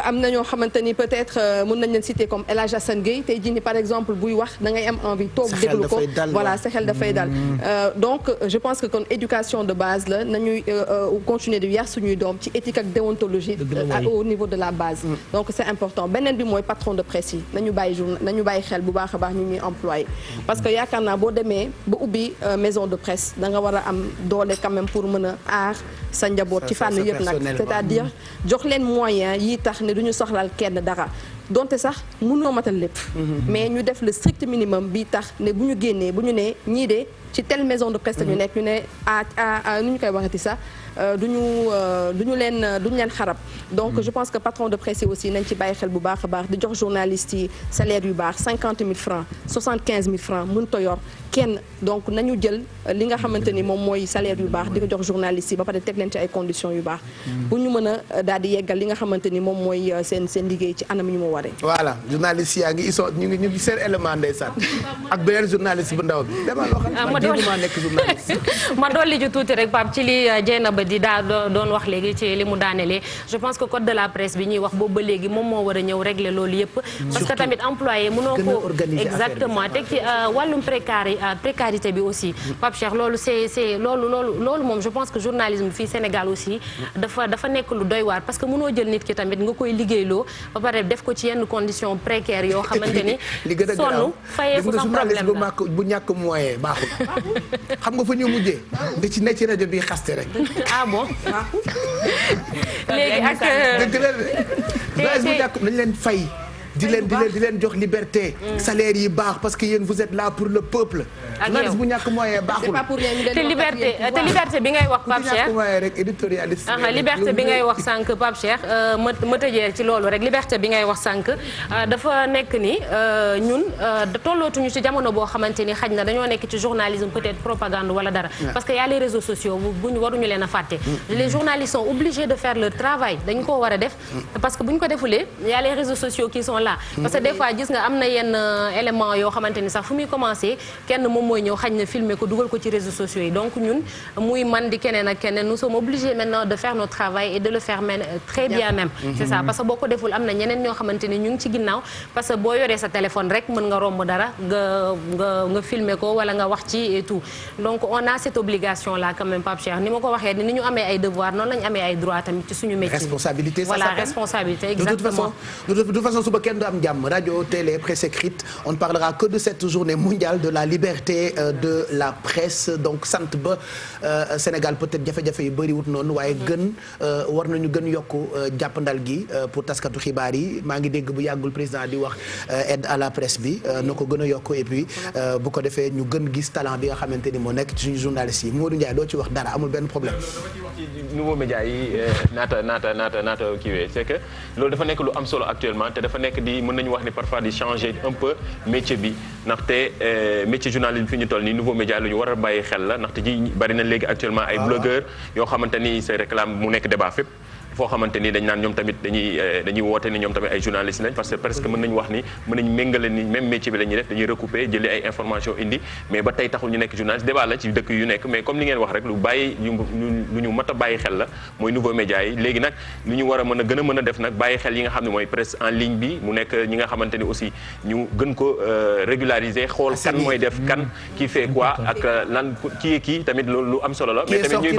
am na ñoo xamante ni peut-être mën nañ leen citer comme El Hadj Assane Gueye tey jii ni par exemple buy wax da ngay am envie toog déglu ko voilà sa xel dafay dal donc je pense que kon éducation de base la nañuy continuer di yar suñuy doom ci éthique ak déontologie au niveau de la base donc c'est important beneen bi mooy patron de presse yi nañu bàyyi xel bu baax a baax ñu ñuy employé parce que yaakaar naa boo demee ba ubbi maison de presse da nga war a am doole quand même pour mën a aar sa njaboot ci fànn yëpp nag c'est-à-dire jox leen moyen yi tax ne duñu soxlaal kenn dara donte sax mënoo matal lépp mais ñu def le strict minimum bi tax ne bu ñu génnee bu ñu ne ñii de ci telle maison de presse ñu nekk ñu ne nu ñu koy waxati sax duñu leen xarab donc je pense que patron de presse yi aussi nañ ci bàyyi xel bu baax a baax di jox journalistes yi salaire yu baax 50 000 francs 75 000 francs mën ta yor kenn donc nañu jël li nga xamante ni moom mooy salaire yu baax di ko jox journalistes yi ba pare teg leen ci ay conditions yu baax pour ñu mën a daal di yeggal li nga xamante ni moom mooy seen liggéey ci anam ñu mu waree. voilà journalistes yaa ngi ñu ngi seen élément ndeysaan ak beneen journaliste bu ndaw bi demal waxal nekk journaliste ma dolli ju tuuti rek Pape ci li Dieynaba di doon wax léegi ci li mu daanelee je pense que code de la presse bi ñuy wax boobu ba léegi moom moo war a ñëw régler loolu yëpp parce que tamit employé mënoo ko exactement teg ci wàllum précarité bi aussi Pape Cheikh loolu c'est loolu moom je pense que journalisme fii Sénégal aussi dafa nekk lu doy waar parce que mënoo jël nit ki tamit nga koy liggéeyloo ba pare def ko ci yenn conditions précaires yoo xamante ni sonn fayee ko sax problème la bu ñàkk moyen baaxul xam nga fa ñu mujjee di ci ne ci rajo bi xaste rek ah bon léegi ak dëgg la bu ñàkk nañ leen fay di leen jox liberté salaire yi baax parce que yéen vous êtes là pour le peuple journaliste bu ñàkk moyen baaxul te liberté bi ngay wax Pape Cheikh moyen rek éditorialiste liberté bi ngay wax sànq Pape Cheikh ma tëjee ci loolu rek liberté bi ngay wax sànq dafa nekk ni ñun tollootuñu ci jamono boo xamante ni xaj na dañoo nekk ci journalisme peut-être propagande wala dara parce que y a les réseaux sociaux buñu waruñu leen a fàtte les journalistes sont obligés de faire leur travail dañu ko war a def parce que bu ñu ko defulee y a les réseaux sociaux qui sont là parce que des fois gis nga am na yenn élément yoo xamante ni sax fu muy commencer kenn moom mooy ñëw xañ na filmer ko dugal ko ci réseaux sociaux yi donc ñun muy man di keneen ak keneen nous sommes obligés maintenant de faire notre travail et de le faire très bien même c'est ça parce que boo ko deful am na ñeneen ñoo xamante ni ñu ngi ci ginnaaw parce que boo yoree sa téléphone rek mën nga romb dara nga filmer ko wala nga wax ci et tout donc on a cette obligation là quand même Pape Cheikh ni ma ko waxee ni ñu amee ay devoir noonu lañu amee ay droit tamit ci suñu métier responsabilité voilà responsabilité exactement de toute façon suba kenn du am jàmm radio télé presse écrite on ne parlera que de cette journée mondiale de la liberté de la presse donc sant ba Sénégal peut-être jafe-jafe yu bëriwut noonu waaye war nañu gën yokku jàppandal gi pour taskatu xibaar yi maa ngi dégg bu yàggul président di wax aide à la presse bi na ko gën a yokku et puis bu ko defee ñu gën gis talent bi nga xamante ni moo nekk ci suñu journalistes yi Modou Ndiaye doo ci wax dara amul benn problème. nouveau média yi naata kiiwee c'est que loolu dafa nekk lu am solo actuellement te dafa nekk di mën nañu wax ni parfois di changer un peu métier bi ndaxte métier journalisme fi ñu toll nii nouveau média lu ñu war a bàyyi xel la ndaxte ji bari na léegi actuellement ay blogueurs yoo xamante ni se réclame mu nekk débat fépp foo xamante ni dañ naan ñoom tamit dañuy woote ni ñoom tamit ay journalistes lañ parce que presque mën nañu wax ni mën nañu méngale ni même métier bi la ñuy def dañuy recouper jëlee ay informations indi mais ba tey taxul ñu nekk journaliste débat la ci dëkk yu nekk mais comme ni ngeen wax rek lu ñu mat a bàyyi xel la mooy nouveau média yi léegi nag lu ñu war a gën a mën a def nag bàyyi xel yi nga xam ne mooy presse en ligne bi mu nekk ñi nga xamante ni aussi ñu gën ko régulariser xool kan mooy def kan qui fait quoi ak lan kii tamit loolu lu am solo la mais tamit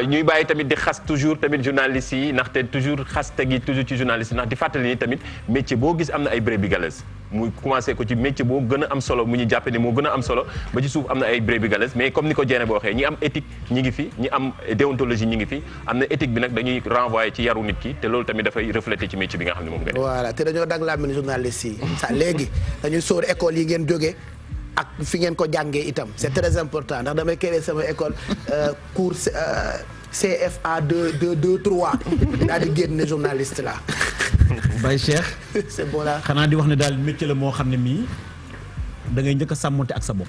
ñuy bàyyi tamit di xas toujours tamit journaliste yi ndaxte toujours xaste gi toujours ci journaliste ndax di fàttali ni tamit métier boo gis am na ay brebis galeuses mu commencé ko ci métier boo gën a am solo mu ñu jàppe ni moo gën a am solo ba ci suuf am na ay brebis galeuses mais comme ni ko Dieng ba waxee ñi am éthique ñi ngi fi ñi am déontologie ñi ngi fi am na éthique bi nag dañuy renvoyer ci yaru nit ki te loolu tamit dafay refléter ci métier bi nga xam ne moom nga def. voilà te dañoo dag laa mel ni journaliste yi sax léegi dañuy sóor école yi ngeen jógee ak fi ngeen ko jàngee itam c'est très important ndax damay créer sama école cours CFA 2 3 daal di génne journaliste la. Baye Cheikh. c'est bon là. xanaa di wax ne daal métier la moo xam ne mii da ngay njëkk a sàmmonte ak sa bopp.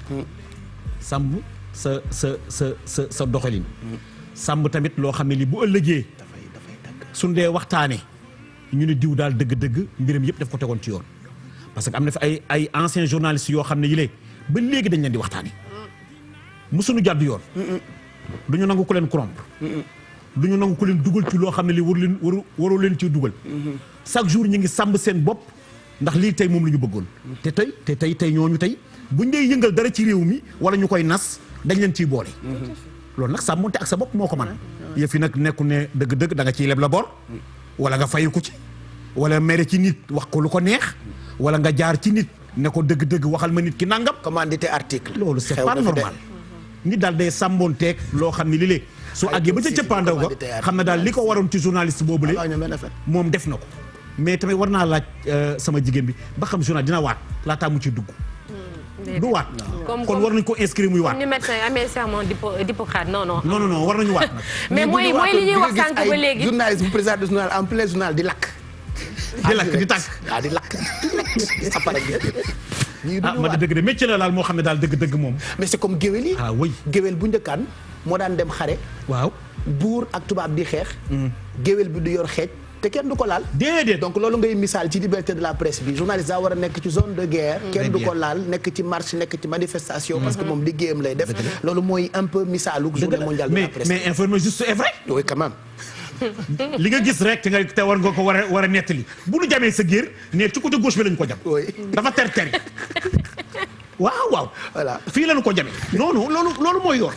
sàmm sa doxalin. sàmm tamit loo xam ne li bu ëllëgee. suñ dee waxtaanee ñu ne diw daal dëgg-dëgg mbiram yëpp daf ko tegoon ci yoon. parce que am na fi ay anciens journalistes yoo xam ne yi ba léegi dañ leen di waxtaanee. musuñu jàdd yoon. du ñu nangu ko leen corrompre. du ñu nangu ko leen dugal ci loo xam ne li waroo leen ci dugal. chaque jour ñu ngi sàmm seen bopp ndax lii tey moom la ñu bëggoon. te tey ñooñu tey buñ dee yëngal dara ci réew mi wala ñu koy nas dañ leen ciy boole. loolu nag sàmmonte ak sa bopp moo ko mën. yëf yi nag nekku ne dëgg-dëgg da nga ciy leb la bor. wala nga fayu ko ci. wala mere ci nit wax ko lu ko neex. wala nga jaar ci nit ne ko dëgg-dëgg waxal ma nit ki nangam. commandité article. loolu c'est pas normal. nit daal day sàmmoonteeg loo xam ne li lée soo àggee ba ca cëppaandaw ga xam ne daal li ko waroon ci journaliste boobu le moom def na ko mais tamit war naa laaj sama jigéen bi ba xam journal dina waat laataa mu ci dugg du waat kon war nañu ko inscrire muy waat ni médecin amee serment d'Hippocrate non war nañu waat nag mais mooy li ñuy wax sànq ba léegi journaliste bu président du journal en plein journal di lakk di tàkk waaw di lakk appareil bi ma de dëgg de métier la laal moo xam ne daal dëgg-dëgg moom mais c'est comme géwél yi oui géwél bu njëkkaan moo daan dem xare waaw buur ak tubaab di xeex géwél bi du yor xeej te kenn du ko laal déedéet donc loolu ngay misaal ci liberté de la presse bi journaliste daa war a nekk ci zone de guerre kenn du ko laal nekk ci marche nekk ci manifestation parce que moom liggéeyam lay def loolu mooy un peu misaalu journée mondiale de la presse mais informer juste est vrai oui quand même li nga gis rek te war nga ko war a nettali bu nu jamee sa géer ne ci côté gauche bi lañu ko jam dafa ter waaw voilà fii lañu ko jamee non loolu mooy yoon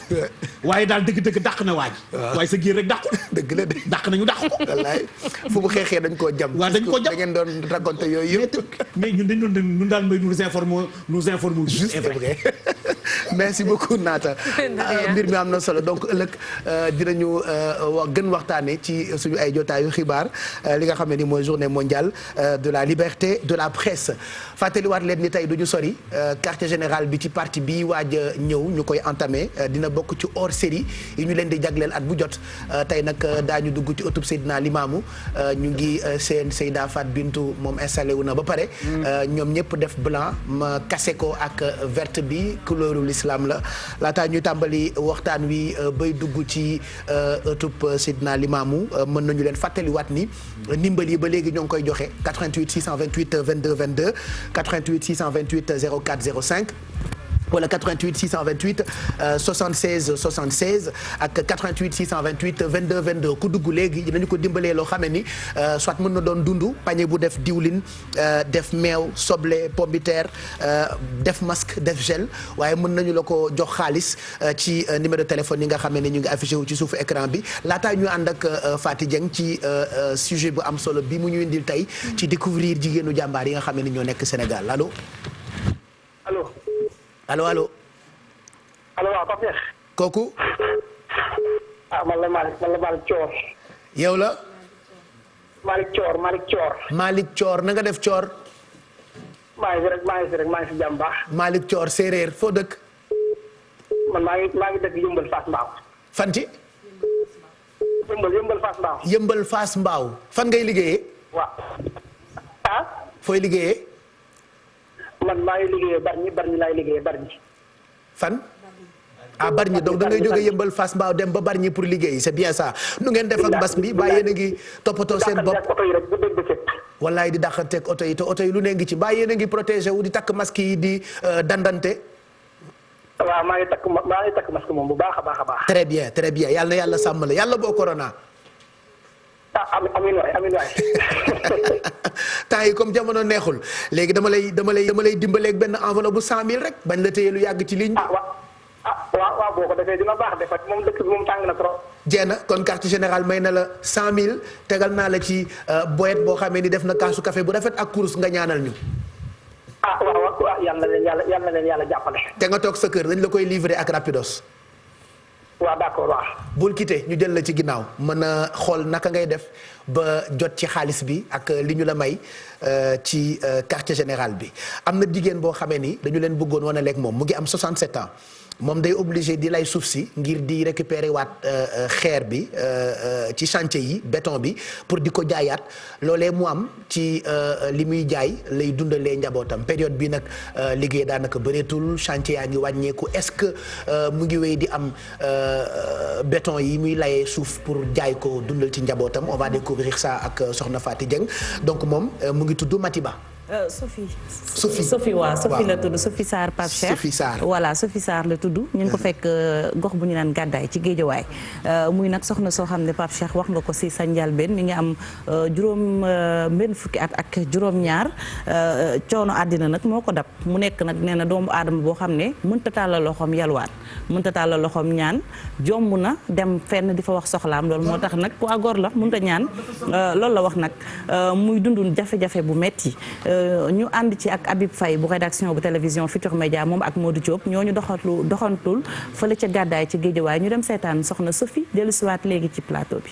waaye daal dëgg-dëgg dàq na waaj waaye sa géer rek dàqul dëgg la de dàq nañu dàq ko wallaay fu mu xeexee dañ koo jam waaw dañ koo jam da ngeen doon raconter yooyu yëpp mais ñun daal may nous informer juste vrai merci beaucoup Naata mbir mi am na solo donc ëllëg dinañu gën waxtaane ci suñu ay jotaayu xibaar li nga xam ne ni mooy journée mondiale de la liberté de la presse fàttaliwaat leen ni tey duñu sori quartier général bi ci parti bi waaj a ñëw ñu koy entamé dina bokk ci hors série yi ñu leen di jagleel at bu jot tey nag daañu dugg ci ëttub Seydina Limaamu ñu ngi seen Seyda Fat Bintou moom installé wu na ba pare ñoom ñëpp def blanc ma kase ko ak verte bi couleuru l'islam la laataa ñuy tàmbali waxtaan wi bay dugg ci ëttub Seydina Limaamu mën nañu leen fàttaliwaat ni ndimbal yi ba léegi ñoo ngi koy joxe 88 628 22 22 88 628 04 05 wala 88 628 76 76 ak 88 628 22 22 ku dugg léegi dinañu ko dimbalee loo xam ne ni soit mën na doon dund pañe bu def diwlin def meew soble pomme de terre def masque def gel waaye mën nañu la ko jox xaalis ci numéro de téléphone yi nga xam ne ñu ngi affiché wu ci suufu écran bi laataa ñu ànd ak Faty Dieng ci sujet bu am solo bi mu ñu indil tey ci découvrir jigéenu jàmbaar yi nga xam ne ñoo nekk Sénégal allo. allo waaw Pape Cheikh. kooku. man la Malick Thior. yow la. Malick Thior. Malick Thior na nga def Thior. maa ngi si jàmm baax. Malick Thior séeréer foo dëkk. man maa ngi dëkk Yëmbal Fass Mbaaw. fan ci. Yëmbal Fass Mbaaw. Yëmbal Fass Mbaaw fan ngay liggéeyee. waaw. ah. fooy liggéeyee. man maa ngi liggéeyee Bargny laay liggéeyee Bargny. fan. Bargny donc da ngay jóge yëmbal Fass Mbao dem ba Bargny pour liggéey c'est bien ça nu ngeen def ak mbas bi mbaa yéen a ngi toppatoo seen bopp. wallaay di dàqanteeg oto yi te oto yi lu ne ngi ci mbaa yéen a ngi protégé wu di takk masque yi di dandante. waaw maa ngi takk masque moom bu baax a baax. très bien yàlla na yàlla sàmm la yàlla boo corona. amiin waay. temps yi comme jamono neexul léegi dama lay dimbaleeg benn enveloppe bu 100000 rek bañ la téye lu yàgg ci ligne bi. waaw boo ko defee dina baax de moom dëkk bi moom tàng na trop. jeena kon quartier général may na la 100000 tegal naa la ci boyet boo xamee ni def na kaasu café bu rafet ak course nga ñaanal ñu. waaw yàlla na leen yàlla jàppale. te nga toog sa kër dañ la koy livrer ak rapidos. waaw d'accord waaw. bul quitté ñu jël la ci ginnaaw mën a xool naka ngay def ba jot ci xaalis bi ak li ñu la may ci quartier général bi am na jigéen boo xamee ni dañu leen bëggoon wane leeg moom mu ngi am 67 ans. moom day obligé di lay suuf si ngir di récupérer waat xeer bi ci chantier yi béton bi pour di ko jaayaat loolee mu am ci li muy jaay lay dundalee njabootam période bi nag liggéey daanaka bëreetul chantier yaa ngi wàññeeku est-ce que mu ngi wéy di am béton yi muy layee suuf pour jaay ko dundal ci njabootam on va découvrir ça ak Soxna Faty Dieng donc moom mu ngi tudd Matiba. Sophie waaw Sophie la tudd Sophie Sarr Pape Cheikh Sophie Sarr voilà Sophie Sarr la tudd ñu ngi ko fekk gox bu ñu naan gàddaay ci géejawaay muy nag soxna soo xam ne Pape Cheikh wax nga ko si sa njalbeen mi ngi am benn fukki at ak juróom-ñaar coono àddina nag moo ko dab mu nekk nag nee na doomu aadama boo xam ne mënta tàllal loxoom yalwaat mënta tàllal loxoom ñaan jomb na dem fenn di fa wax soxlaam loolu moo tax nag poids góor la mënta ñaan loolu la wax nag muy dund jafe-jafe bu metti ñu ànd ci ak Habib Faye bu rédaction bu télévision Futur Média moom ak Modou Diop ñooñu doxantul fële ca gàddaay ci géejawaay ñu dem seetaan soxna Sophie dellusiwaat léegi ci plateau bi.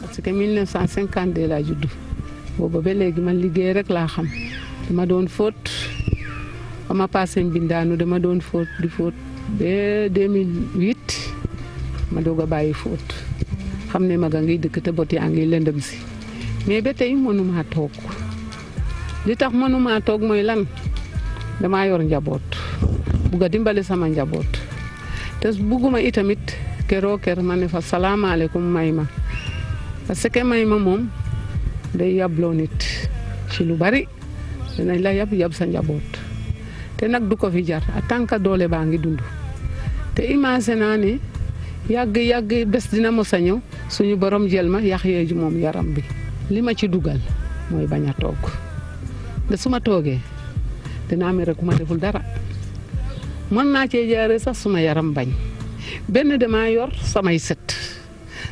parce que 1952 laa judd booba ba léegi man liggéey rek laa xam dama doon fóot ba ma passé mbindaanu dama doon fóot di fóot ba 2008 ma doog a bàyyi fóot xam ne maga ngi dëkk te bot yaa ngi lëndëm si mais ba tey mënumaa toog li tax mënumaa toog mooy lan damaa yor njaboot bugg a dimbale sama njaboot te bugguma itamit keroo ma ne fa salaamaaleykum may ma parce que may ma moom day yabloo nit ci lu bari dinañ la yab sa njaboot te nag du ko fi jar en tant que doole baa ngi dund te imagine naa ne yàgg bés dina mos a ñëw suñu borom jël ma yàq yeeju moom yaram bi li ma ci dugal mooy bañ a toog de su ma toogee dinaa am rek ma deful dara mën naa cee jaaree sax suma yaram bañ benn damaa yor samay set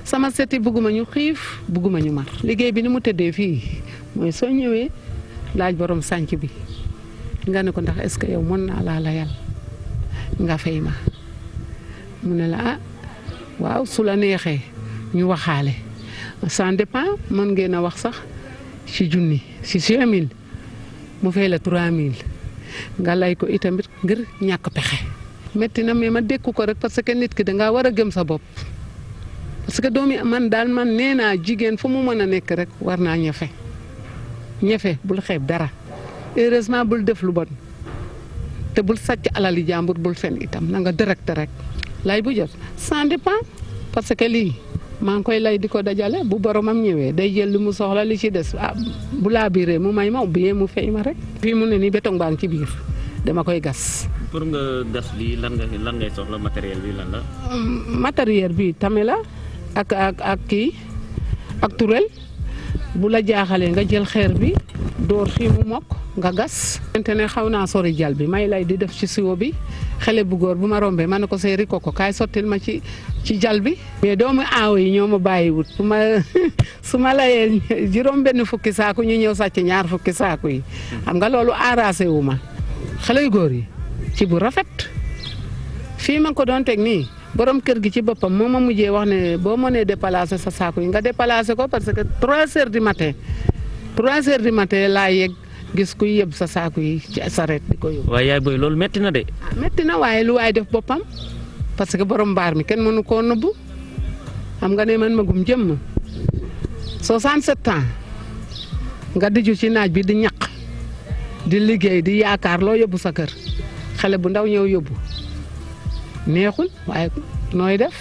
sama set yi bugguma ñu xiif bugguma ñu mar liggéey bi ni mu tëddee fii mooy soo ñëwee laaj borom sànc bi nga ne ko ndax est-ce que yow mën naa laa layal nga fay ma mu ne la ah waaw su la neexee ñu waxaale ça dépend mën ngeen a wax sax ci junni ci 5000 mu fay la 3000 nga lay ko itamit ngir ñàkk pexe. metti na mais ma dékku ko rek parce que nit ki dangaa war a gëm sa bopp parce que doomi man daal man nee naa jigéen fu mu mën a nekk rek war naa ñefe bul xeeb dara. heureusement bul def lu bon te bul sàcc alali jàmbur bul fen itam na nga direct rek lay bu jot ça dépend parce que lii maa ngi koy lay di ko dajale bu boromam ñëwee day jël li mu soxla li ci des bu laa biiree mu may ma bien mu fay ma rek. fii mu ne nii béton baa ngi ci biir dama koy gas. pour nga gas lii lan ngay soxla matériel bi lan la. matériel bi tame la ak kii ak turel bu la jaaxalee nga jël xeer bi door fii mu mokk nga gas. xamante ne xaw naa sori jal bi may lay di def ci siwo bi xale bu góor bu ma rombee ma ne ko seeri ko kaay sottil ma ci jal bi. mais doomu aaw yi ñoo ma bàyyiwut su ma layee juróom benn fukki saaku ñu ñëw sàcc ñaar fukki saaku yi. xam nga loolu arrasé wu ma xale yu góor yi ci bu rafet fii ma ko doon teg nii. borom kër gi ci boppam moo ma mujjee wax ne boo mënee déplacer sa saako yi nga déplacer ko parce que 3 heures du matin laa yegg gis kuy yëb sa saaku yi ci sareet di ko yóbbu. waaye yaay booy loolu metti na de. metti na waaye lu waay def boppam parce que borom mbaar mi kenn mënu koo nëbbu xam nga ne man magum jëmm 67 ans nga diju ci naaj bi di ñaq di liggéey di yaakaar loo yóbbu sa kër xale bu ndaw ñëw yóbbu neexul waaye nooy def.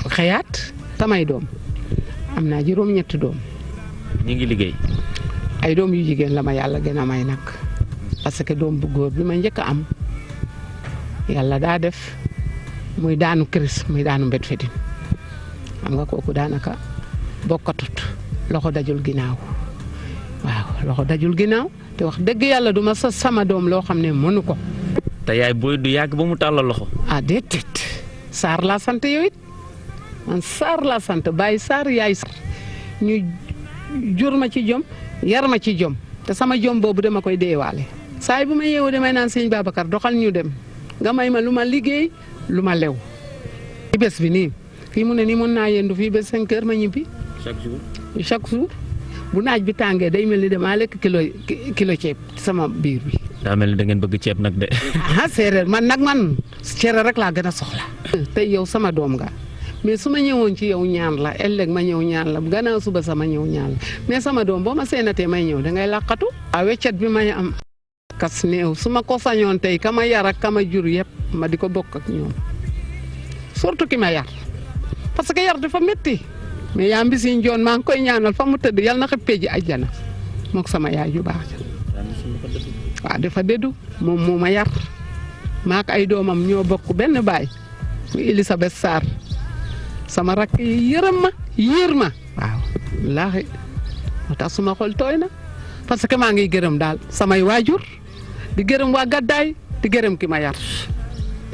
xëyaat samay doom am naa juróom-ñetti doom. ñu ngi liggéey. ay doom yu jigéen la ma yàlla gën a may nag parce que doom bu góor bi ma njëkk a am yàlla daa def muy daanu crise muy daanu mbet fetin xam nga kooku daanaka bokkatut loxo dajul ginnaaw waaw loxo dajul ginnaaw te wax dëgg yàlla du ma sa sama doom loo xam ne mënu ko. te yaay booy du yàgg ba mu tàllal loxo. ah déedéet Sarr laa sant yow it man Sarr laa sant Baye Sarr yaay Sarr ñu jur ma ci jom yar ma ci jom te sama jom boobu dama koy deewaale. saa yi bu ma yeewoo damay naan sëñ Babacar doxal ñu dem nga may ma lu ma liggéey lu ma lew. ci bés bi nii fii mu ne nii mën naa yendu fii ba 5 heures ma ñibbi. chaque jour bu naaj bi tàngee day mel ni damaa lekk kilo ceeb sama biir bi. daa mel ni da ngeen bëgg ceeb nag de. séeréer man séeréer rek laa gën a soxla. tey yow sama doom nga mais su ma ñëwoon ci yow ñaan la ëllëg ma ñëw ñaan la gannaaw suba sama ñëw ñaan la mais sama doom boo ma seenatee may ñëw da ngay làqatu. waaw weccet bi may am kas néew su ma ko sañoon tey ka ma yar ak ka ma jur yëpp ma di ko bokk ak ñoom surtout ki ma yar parce que yar dafa métti mais yaa mbisi njoon maa ngi koy ñaanal fa mu tëdd yal na xëppee ji àjjana mook sama yaay ju baax ja waaw dafa déddu moom moo ma yar maak ay doomam ñoo bokk benn baay mu Elisabeth Sarr sama rakk yi yërëm ma yër ma waaw wallaahi moo tax suma xol tooy na parce que maa ngi gërëm daal samay waajur di gërëm waa gàddaay di gërëm ki ma yar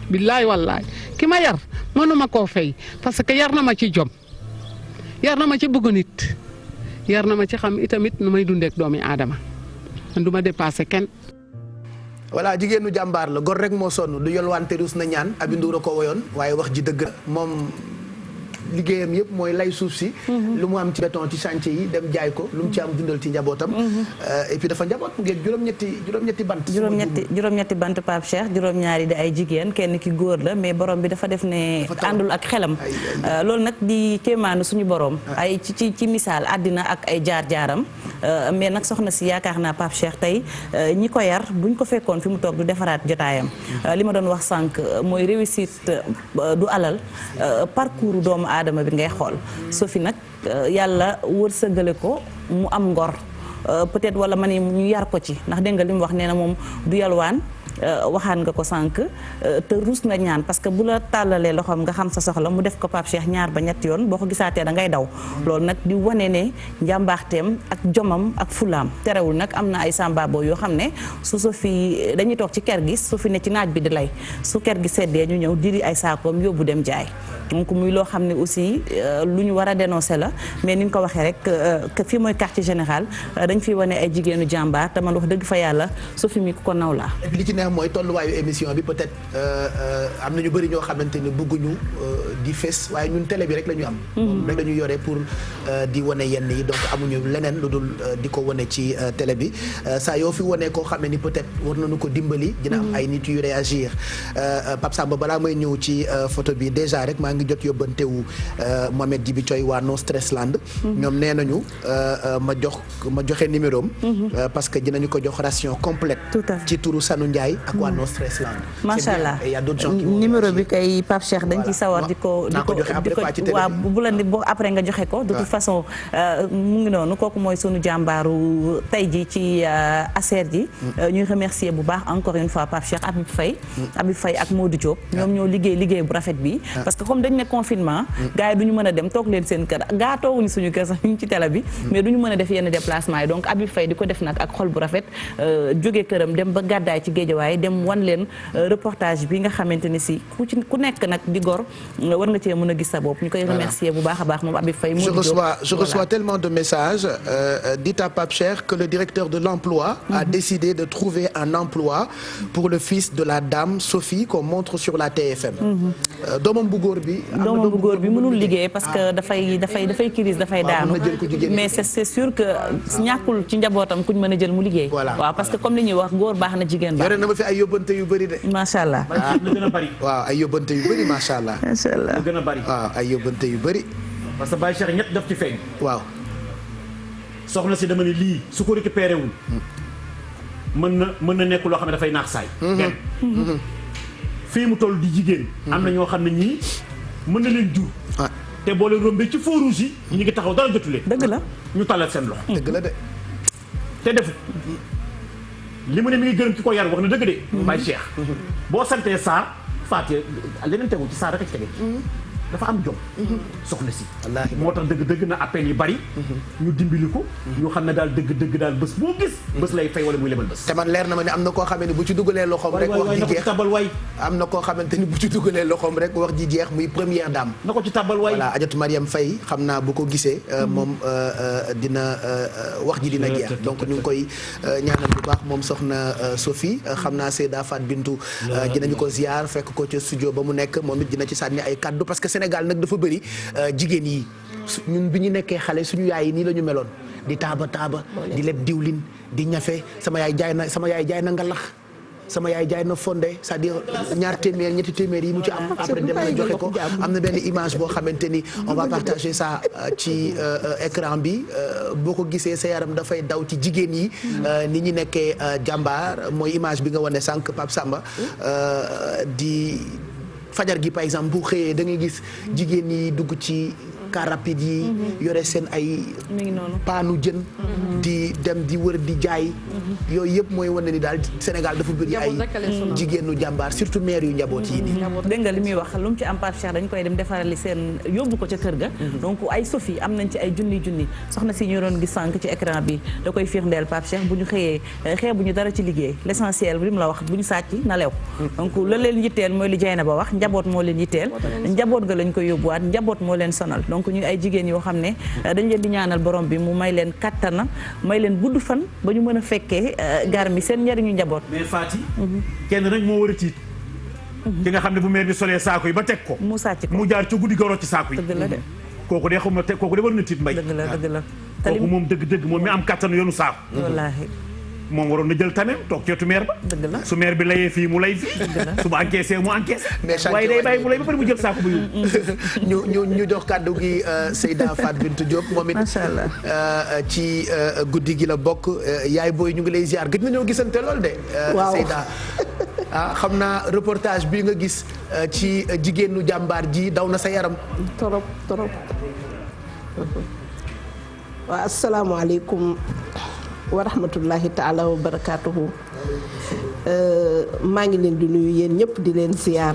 billaay wallaay ki ma yar mënuma koo fay parce que yar na ma ci jom yar na ma ci bëgg nit yar na ma ci xam itamit nu may dundeek doomi aadama man du ma dépassé kenn. voilà jigéenu jàmbaar la gor rek moo sonn du yolwante rus na ñaan Aby Ndour a ko woyoon waaye wax ji dëgg moom liggéeyam yëpp mooy lay suuf si. lu mu am ci béton ci chantier yi dem jaay ko lu mu ci am dundal ci njabootam. et puis dafa njaboot mu ngi juróom-ñetti bant. juróom-ñetti bant Pape Cheikh juróom-ñaari di ay jigéen kenn ki góor la mais borom bi dafa def ne àndul ak xelam. loolu nag di kéemaanu suñu borom. ay ci misaal àddina ak ay jaar-jaaram. mais nag soxna si yaakaar naa Pape Cheikh tey ñi ko yar buñ ko fekkoon fi mu toog du defaraat jotaayam. li ma doon wax sànq mooy réussite du alal parcours doomu aadama bi ngay xool Sophie nag yàlla wërsëgale ko mu am ngor peut-être wala ma ne ñu yar ko ci ndax dégg nga li mu wax nee na moom du yalwaan waxaan nga ko sànq te ruus na ñaan parce que bu la tàllalee loxoom nga xam sa soxla mu def ko Pape Cheikh ñaar ba ñetti yoon boo ko gisaatee da ngay daw loolu nag di wane ne njàmbaaxteem ak jomam ak fulaam terewul nag am na ay sambabo yoo xam ne su Sophie dañuy toog ci kër gi Sophie ne ci naaj bi di lay su kër gi seddee ñu ñëw diri ay saakoom yóbbu dem jaay donc muy loo xam ne aussi lu ñu war a dénoncer la mais ni nga ko waxee rek fii mooy quartier général dañ fiy wane ay jigéenu jàmbaar te man wax dëgg fa yàlla Sophie mi ku ko naw laa mooy tolluwaayu émission bi peut-être am na ñu bëri ñoo xamante ne bëgguñu di fes waaye ñun télé bi rek la ñu am. moom rek la ñu yore pour di wane yenn yi donc amuñu leneen lu dul di ko wane ci télé bi saa yoo fi wane koo xam ne ni peut-être war nañu ko dimbali. dina am ay nit yu réagir Pape Samba balaa may ñëw ci photo bi déjà rek maa ngi jot yóbbantewu Mohamed Djibi Thioy waa No Stress Land. ñoom nee nañu ma joxe numéro am. parce que dinañu ko jox ration complète. ci turu Sanu Ndiaye. ak waa No Stress Land. macha allah et y a d'autres gens qui numéro bi kay Pape Cheikh dañ ci sawar di ko waaw bu la boo après nga joxe ko de toute façon mu ngi noonu kooku mooy sunu jàmbaaru tey ji ci ASER ji ñuy remercier bu baax encore une fois Pape Cheikh Habib Faye ak Modou Diop ñoom ñoo liggéey bu rafet bi parce que comme dañ ne confinement gars yi duñu mën a dem toog leen seen kër gaa toowuñu suñu kër sax ñu ngi ci télé bi mais duñu mën a def yenn déplacement yi donc Habib Faye di ko def nag ak xol bu rafet jóge këram dem ba gàddaay ci Géejawaay dem wan leen reportage bi nga xamante ni si ku nekk nag di gor war nga cee mën a gis sa bopp ñu koy remercier bu baax a baax moom Habib Faye je reçois tellement de messages dites à Pape Cheikh que le directeur de l'emploi a décidé de trouver un emploi pour le fils de la dame Sophie qu'on montre sur la TFM doomam bu góor bi. doomam bu góor bi mënul liggéey parce que dafay crise dafay daanu. mais c'est sûr que ñàkkul ci njabootam kuñ mën a jël mu liggéey. waaw parce que comme li ñuy wax góor baax na jigéen baax. yore na ma fi ay yóbbante yu bëri de. macha allah. lu gën a bari. waaw ay yóbbante yu bëri macha allah. macha allah lu gën a bari. waaw ay yóbbante yu bëri. parce que Baye Cheikh ñett daf ci feeñ. waaw. soxna si dama ne lii su ko récupéré wul. mën na nekk loo xam ne dafay naax saay. fii mu toll di jigéen. am na ñoo xam ne ñii mën na leen jur. te boo leen rombee ci feu rouge yi ñu ngi taxaw dara jotu leen. dëgg la ñu talal seen loxo. dëgg la de. te defu li mu ne mi ngi gërëm ki ko yar wax na dëgg de. Baye Cheikh. boo santee Sarr Fatou leneen tegu ci Sarr rek a ci tege. dafa am jom. soxna si. wallaahi moo tax dëgg na appel yi bari. ñu dimbali ko. ñu xam ne daal dëgg daal bés boo gis. bés lay fay wala muy lebal bés. te man leer na ma ne am na koo xamante ni bu ci dugalee loxoom rek. wax ji jeex am na koo xamante ni bu ci dugalee loxoom rek wax ji jeex muy première dame. na ko ci tabal waay. voilà Adjatou Mariam Faye xam naa bu ko gisee. moom dina wax ji dina jeex. donc ñu ngi koy ñaanal bu baax moom soxna Sophie xam naa Seyda Fat Bintou. dinañu ko ziar fekk ko ca studio ba mu nekk moom it dina ci sànni ay kaddu parce que Sénégal nag dafa bëri jigéen yi ñun bi ñu nekkee xale suñu yaay yi nii la ñu meloon di taaba di leb diwlin di ñafe sama yaay jaay na ngalax sama yaay jaay na fondé c'est-à-dire ñaar téeméer ñetti téeméer yi mu ci am après dem na joxe ko am na benn image boo xamante ni on va partager ça ci écran bi boo ko gisee sa yaram dafay daw ci jigéen yi ni ñu nekkee jàmbaar mooy image bi nga wane sànq Pape Samba di fajar gi par exemple bu xëyee da ngay gis jigéen ñi dugg ci car rapide yi yore seen ay paanu jën di dem di wër di jaay yooyu yëpp mooy wane ni daal Sénégal dafa bëri ay jigéenu jàmbaar surtout maire yu njaboot yi nii dégg nga li muy wax lu mu ci am Pape Cheikh dañ koy dem defarali seen yóbbu ko ca kër ga donc ay Sophie am nañ ci ay junni soxna si ñu doon gis sànq ci écran bi da koy firndeel Pape Cheikh bu ñu xëyee xeebu ñu dara ci liggéey l'essentiel bi mu la wax bu ñu sàcc na lew donc la leen yitteel mooy li Dieyna ba wax njaboot moo leen yitteel njaboot ga lañ koy yóbbuwaat njaboot moo leen sonal donc ñu ay jigéen yoo xam ne dañ leen di ñaanal borom bi mu may leen kattana may leen gudd fan ba ñu mën a fekkee gar mi seen njariñu njaboot. mais Fati kenn rek moo war a tiit ki nga xam ne bu meer bi solee saako yi ba teg ko mu sàcc ko mu jaar ci guddi goro ci saako yi dëgg la de kooku de xam na teg kooku de war na tiit mbay dëgg la kooku moom dëgg moom mi am kattanu yoonu saako wallaahi moom waroon na jël tamit toog ceetu meer ba. dëgg la su meer bi layee fii mu lay fii. su mu encaissé mu encaissé. waaye day bàyyi mu lay ba pare mu jël saako bu yóbbu. ñu jox kàddu gi Seyda Fat Bintou Diop moom it. macha allah ci guddi gi la bokk yaay booy ñu ngi lay ziar gëj nañoo gisante lool de. waaw Seyda xam naa reportage bi nga gis ci jigéenu jàmbaar ji daw na sa yaram. torop waaw asalaamaaleykum. wa rahmatullahi taala wa barakaatuhu maa ngi leen di nuyu yéen ñëpp di leen ziar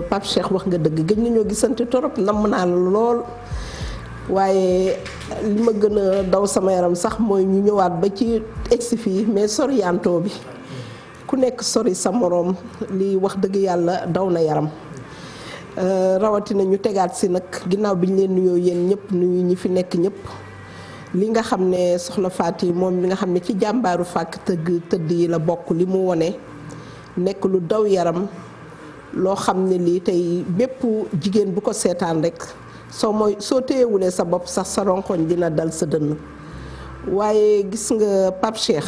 Pape Cheikh wax nga dëgg gëj nañoo gisante torop namm naa la lool waaye li ma gën a daw sama yaram sax mooy ñu ñëwaat ba ci egsi fii mais soriyanto bi ku nekk sori sa moroom li wax dëgg yàlla daw na yaram rawatina ñu tegaat si nag ginnaaw bi ñu leen nuyoo yéen ñëpp nuyu ñi fi nekk ñëpp li nga xam ne soxna Faty moom li nga xam ne ci jàmbaaru fàkk tëdd yi la bokk li mu wone nekk lu daw yaram loo xam ne lii tey bépp jigéen bu ko seetaan rek soo téyewulee sa bopp sax sa ronkoñ dina dal sa dënn waaye gis nga Pape Cheikh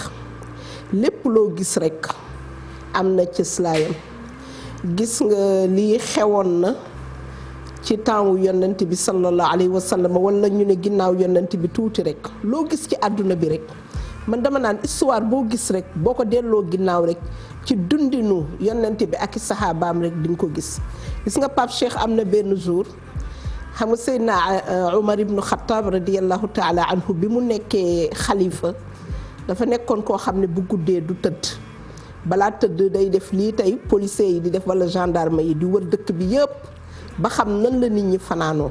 lépp loo gis rek am na cëslaayam gis nga lii xewoon na ci temps wu yonent bi sallallahu alayhi wa sallam wala ñu ne ginnaaw yonent bi tuuti rek loo gis ci àdduna bi rek man dama naan histoire boo gis rek boo ko delloo ginnaaw rek ci dundinu yonent bi ak i saxaabaam rek di nga ko gis nga Pape Cheikh am na benn jour xam nga Seydina Umar ibnu Xattaab radiyallahu taala anhu bi mu nekkee xalifa dafa nekkoon koo xam ne bu guddee du tëdd balaa tëdd day def lii tey policiers yi di def wala gendarme yi di wër dëkk bi yëpp ba xam nan la nit ñi fanaanoo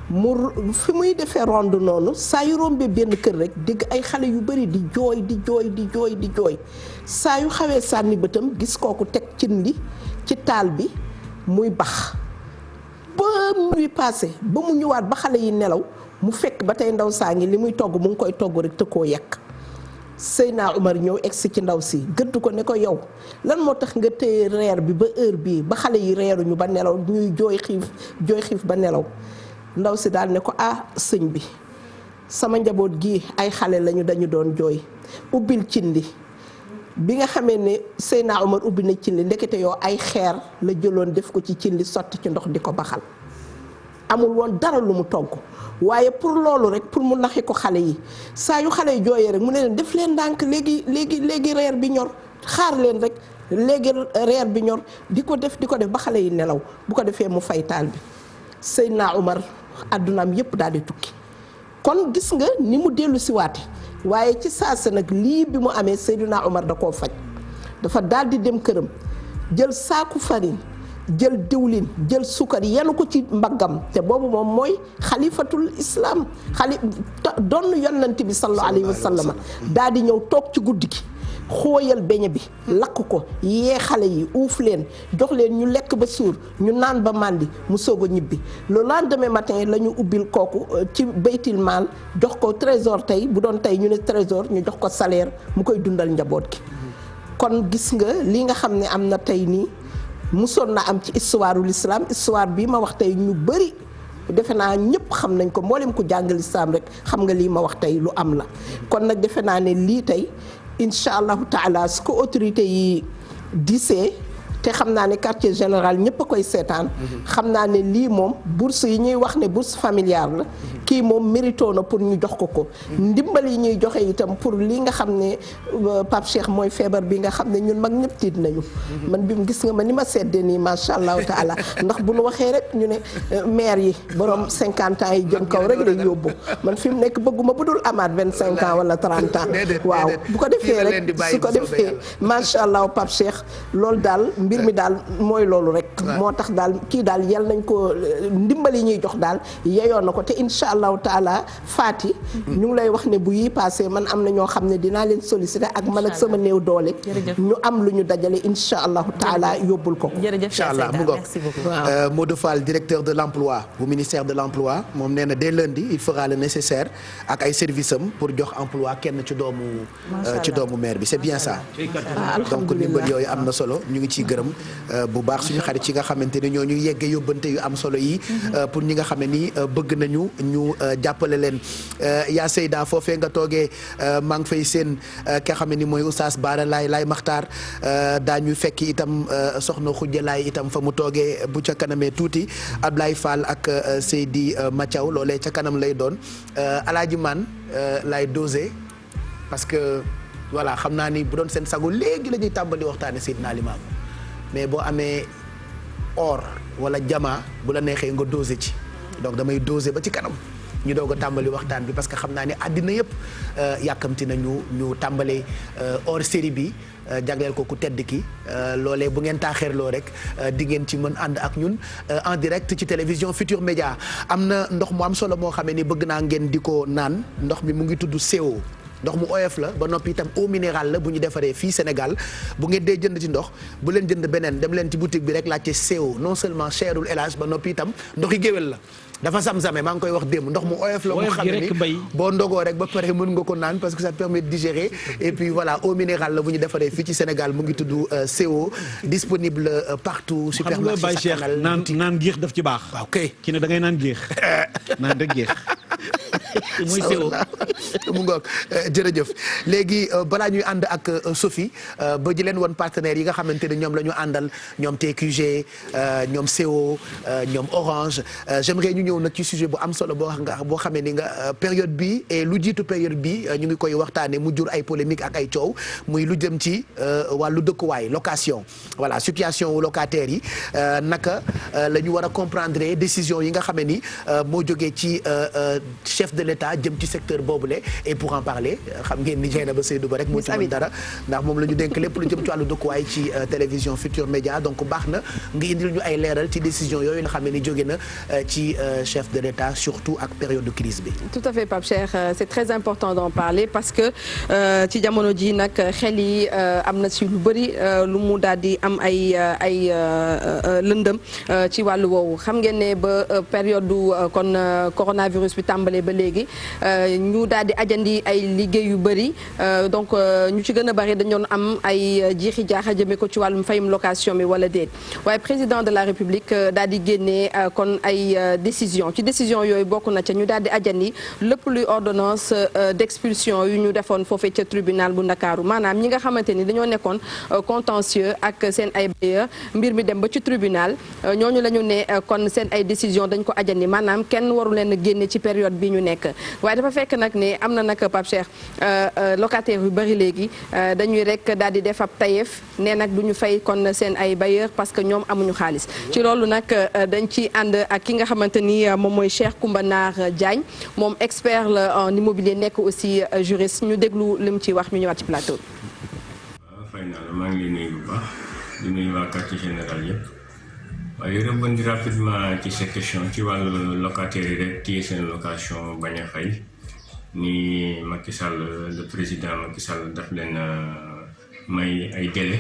mu fi muy defee ronde noonu saa yu rombee benn kër rek dégg ay xale yu bari di jooy saa yu xawee sànni bëtam gis kooku teg cin li ci taal bi muy bax ba muy passé ba mu ñëwaat ba xale yi nelaw mu fekk ba tey ndaw saa ngi li muy togg mu ngi koy togg rek te koo yekk Seyna Umar ñëw egsi ci ndaw si gëdd ko ne ko yow lan moo tax nga téye reer bi ba heure bii ba xale yi reeruñu ba nelaw ñuy jooy xiif ba nelaw ndaw si daal ne ko sëñ bi sama njaboot gi ay xale lañu dañu doon jooy ubbil cin li bi nga xamee ne Seyna Umar ubbi na cin li ndekete yoo ay xeer la jëloon def ko ci cin li sotti ci ndox di ko baxal amul woon dara lu mu togg waaye pour loolu rek pour mu naxi ko xale yi saa yu xale yi jooyee rek mu ne leen def leen ndànk léegi reer bi ñor xaar leen rek léegi reer bi ñor di ko def ba xale yi nelaw bu ko defee mu fay taal bi Seydina Umar addunaam yépp daal di tukki kon gis nga ni mu dellu si waate waaye ci saasa nag lii bi mu amee Seydina Umar da koo faj dafa daal di dem këram jël saaku farine jël diwlin jël sukkar yenu ko ci mbaggam te boobu moom mooy xalifatul islam doon yonent bi sallallahu alayhi wa sallam daal di ñëw toog ci guddi gi xooyal beñe bi lakk ko yee xale yi uuf leen jox leen ñu lekk ba suur ñu naan ba màndi mu soog a ñibbi le lendemain matin la ñu ubbil kooku ci baytil maal jox ko trésor tey bu doon tey ñu ne trésor ñu jox ko salaire mu koy dundal njaboot gi kon gis nga li nga xam ne am na tey nii musoon na am ci histoire ul islam histoire bi ma wax tey ñu bëri defe naa ñëpp xam nañ ko mboolem ku jàng lislaam rek xam nga lii ma wax tey lu am la kon nag defe naa ne lii tey incha allahu taala su ko autorité yi disee te xam naa ne quartier général ñëpp a koy seetaan xam naa ne lii moom bourse yi ñuy wax ne bourse familiale la kii moom mérito na pour ñu jox ko ndimbal yi ñuy joxe itam pour li nga xam ne Pape Cheikh mooy feebar bi nga xam ne ñun mag ñëpp tiit nañu man bi mu gis nga ma ni ma seddee nii macha allahu taala ndax bu nu waxee rek ñu ne maire yi borom 50 ans yi jëm kaw rek lay yóbbu man fi mu nekk bëgguma bu dul amaat 25 ans wala 30 ans waaw bu ko defee rek su ko defee macha allah Pape Cheikh loolu daal mbir mi daal mooy loolu rek moo tax daal kii daal yal nañ ko ndimbal yi ñuy jox daal yeyoon na ko te incha allahu taala Fati ñu ngi lay wax ne bu yi passé man am na ñoo xam ne dinaa leen sollicité ak man ak sama néew doole ñu am lu ñu dajale incha allahu taala yóbbul ko incha allah mu ngoog Modou Fall directeur de l'emploi bu ministère de l'emploi moom nee na dès lundi il fera le nécessaire ak ay services am pour jox emploi kenn ci doomu maire bi c'est bien ça donc ndimbal yooyu am na solo ñu ngi ciy gërëm bu baax suñu xarit ci nga xamante ne ñoo ñu yegge yóbbante yu am solo yi pour ñi nga xam ne ni bëgg nañu ñu jàppale leen yaa Seyda foofee nga toogee maa ngi fay seen ki nga xam ne ni mooy oustaz Baara Laay Maxtaar daañu fekki itam soxna Khoudia Laay itam fa mu toogee bu ca kanamee tuuti Ablaye Fall ak Seydi Mathiaw loolee ca kanam lay doon Alaaji Man lay dosé parce que voilà xam naa ni bu doon seen sago léegi la ñuy tàmbali waxtaane Seydina Limaamu mais boo amee or wala jama bu la neexee nga dosé ci donc damay dosé ba ci kanam ñu doog a tàmbali waxtaan bi parce que xam naa ne àddina yëpp yàkkamti na ñu tàmbalee hors série bi jagleel ko ku tedd ki loolee bu ngeen taaxeerloo rek di ngeen ci mën ànd ak ñun en direct ci télévision Futur Média am na ndox mu am solo moo xamee ni bëgg naa ngeen di ko naan ndox mi mu ngi tudd CO ndox mu oyof la ba noppi itam eau minérale la bu ñu defaree fii Sénégal bu ngeen dee jënd ci ndox bu leen jënd beneen dem leen ci boutique bi rek laajte CO non seulement cherul élage ba noppi itam ndox yi géwél la dafa sam-same maa ngi koy wax démb ndox mu oyof la mu xam ne ni boo ndogoo rek ba pare mën nga ko naan parce que ça te permet de digérer et puis voilà eau minérale la bu ñu defaree fii ci Sénégal mu ngi tudd CO disponible partout supermarché Cheikh naan géex daf ci baax waaw kay ki ne da ngay naan géex naan rek géex mooy CO mu ngoog jërëjëf léegi balaa ñuy ànd ak Sophie ba ji leen woon partenaires yi nga xamante ne ñoom la ñu àndal ñoom TQG ñoom CO ñoom Orange j'aimerais ñu ñëw nag ci sujet bu am solo boo xamee ni nga période bi et lu jiitu période bi ñu ngi koy waxtaane mu jur ay polémique ak ay coow muy lu jëm ci wàllu dëkkuwaay location voilà situation wu locataires yi naka la ñu war a comprendre décision yi nga xamee ni moo jógee ci chef de l'État jëm ci secteur boobule et pour en parler xam ngeen ni Dieynaba Seydou Ba rek moo ci mën dara ndax moom la ñu dénk lépp lu jëm ci wàllu dëkkuwaay ci télévision Futur Média donc baax na nga indil ñu ay leeral ci décision yooyu nga xam ne ni jóge na ci chef de l'État surtout ak période de crise bi. Tout à fait Pape Cheikh c'est très important d'en parler parce que ci jamono ji nag xel yi am na ci lu bëri lu mu daal di am ay lëndëm ci wàllu woowu xam ngeen ne ba période du kon coronavirus bi tàmbalee ba léegi léegi ñu daal di ajandi ay liggéey yu bëri donc ñu ci gën a bëri dañu doon am ay jiixi jaaxa jëmee ko ci wàllum fayum location bi wala déet waaye président de la république daal di génnee kon ay décision ci décision yooyu bokk na ca ñu daal di ajandi lépp luy ordonnance d'expulsion yu ñu defoon foofee ca tribunal bu Ndakaaru maanaam ñi nga xamante ni dañoo nekkoon contentieux ak seen ay bailleurs mbir mi dem ba ci tribunal ñooñu la ñu ne kon seen ay décision dañ ko ajandi maanaam kenn waru leen a génne ci période bi ñu nekk waaye dafa fekk nag ne am na nag Pape Cheikh locataire yu bëri léegi dañuy rek daal di def ab tayeef ne nag du ñu fay kon seen ay bailleurs parce que ñoom amuñu xaalis ci loolu nag dañ ci ànd ak ki nga xamante ni moom mooy Cheikh Koumba Naar Diagne moom expert la en immobilier nekk aussi juriste ñu déglu li mu ciy wax ñu ñëwaat ci plateau bi. waaw fay naa la maa ngi lay nuyu bu baax di nuyu waa quartier général yëpp waaye rebondir rapidement ci sa question ci wàllu locataires yi rek téye seen location bañ a fay ni Macky Sall le président Macky Sall daf leen may ay délai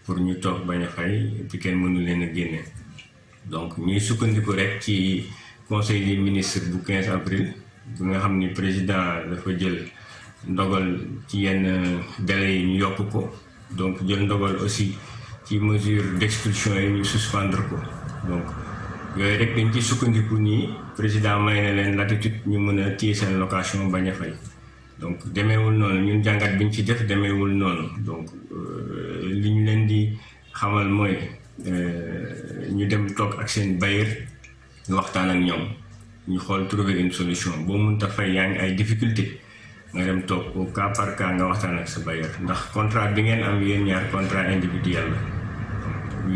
pour ñu toog bañ a fay te kenn mënu leen a génne donc ñuy sukkandiku rek ci conseil des ministres bu 15 avril bi nga xam ni président dafa jël ndogal ci yenn délais yi ñu yokk ko donc jël ndogal aussi ci mesure d'expulsion yi ñu suspendre ko donc yooyu rek dañ ci sukkandiku nii président may na leen latitude ñu mën a téye seen location bañ a fay donc demeewul noonu ñun jàngat bi ñu ci def demeewul noonu donc li ñu leen di xamal mooy ñu dem toog ak seen bailleur ñu waxtaan ak ñoom ñu xool trouver une solution boo mënta fay yaa ngi ay difficulté nga dem toog au cas par cas nga waxtaan ak sa bailleur ndax contrat bi ngeen am yéen ñaar contrat individuel la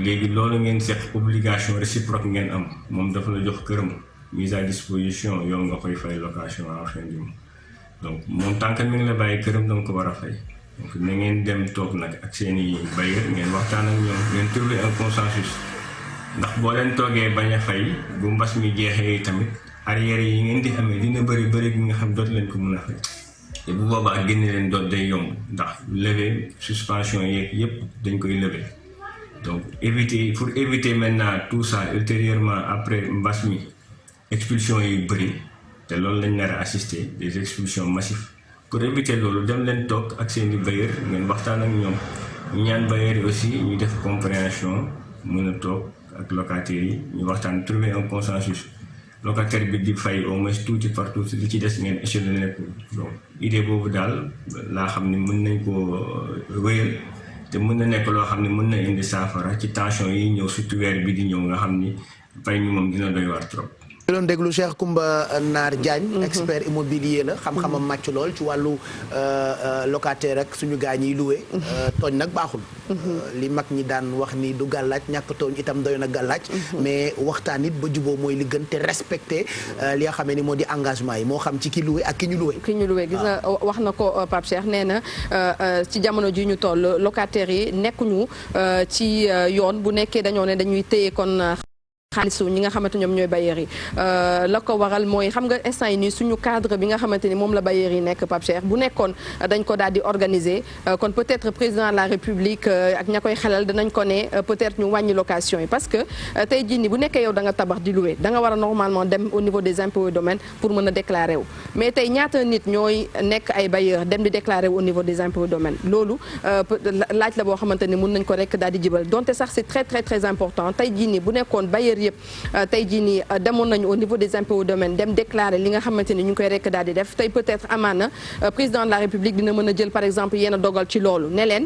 léegi loolu ngeen seq obligation réciproque ngeen am moom dafa la jox këram mise à disposition yow nga koy fay location en fin du mois donc moom tant que mi ngi la bàyyi këram danga ko war a fay donc na ngeen dem toog nag ak seeni bailleur ngeen waxtaan ak ñoom ngeen trouver un consensus ndax boo leen toogee bañ a fay bu mbas mi jeexee tamit arrière yi ngeen di amee dina bëri bi nga xam dootu leen ko mën a fay te bu boobaa génne leen doot day yomb ndax lever suspension yeeg yépp dañ koy lever donc pour éviter maintenant tout ça ultérieurement après mbas mi expulsion yi bëri te loolu lañ nar a assister des expulsions massives pour éviter loolu dem leen toog ak seeni bailleur ngeen waxtaan ak ñoom ñu ñaan bailleur yi aussi ñu def compréhension mën a toog ak locataires yi ñu waxtaan trouver un consensus locataire bi di fay au moins tuuti par tuuti li ci des ngeen échelonné ko donc idée boobu daal laa xam ne mën nañ koo wéyal te mën na nekk loo xam ne mën na indi saafara ci tension yi ñëw surtout weer bi di ñëw nga xam ni fay ñu moom dina doy waar trop. ñu doon déglu Cheikh Koumba Naar Diagne expert immobilier la xam-xamam màcc lool ci wàllu locataire rek suñu gaa ñiy loué tooñ nag baaxul li mag ñi daan wax ni du gàllaaj ñàkk tooñ itam doy na gàllaaj mais waxtaan it ba juboo mooy li gën te respecté li nga xamee ni moo di engagement yi moo xam ci ki loué ak ki ñu loué gis nga wax na ko Pape Cheikh nee na ci jamono ji ñu toll locataires yi nekkuñu ci yoon bu nekkee dañoo ne dañuy téye kon xaalisu ñi nga xamante ñoom ñooy bailleurs yi la ko waral mooy xam nga instant yi nii suñu cadre bi nga xamante ni moom la bailleurs yi nekk Pape Cheikh bu nekkoon dañ ko daal di organiser kon peut-être président de la République ak ña koy xelal danañ ko ne peut-être ñu wàññi location yi parce que tey jii nii bu nekkee yow da nga tabax di louer da nga war a normalement dem au niveau des impôts et domaines pour mën a déclarer wu mais tey ñaata nit ñooy nekk ay bailleurs dem di déclarer wu au niveau des impôts et domaines loolu laaj la boo xamante ni mën nañ ko rek daal di jibal donte sax c'est très très très important tey jii nii bu nekkoon bailleurs yëpp tey jii nii demoon nañu au niveau des impôts et domaines dem déclarer li nga xamante ni ñu ngi koy rek daal di def tey peut-être amaana président de la République dina mën a jël par exemple yenn dogal ci loolu ne leen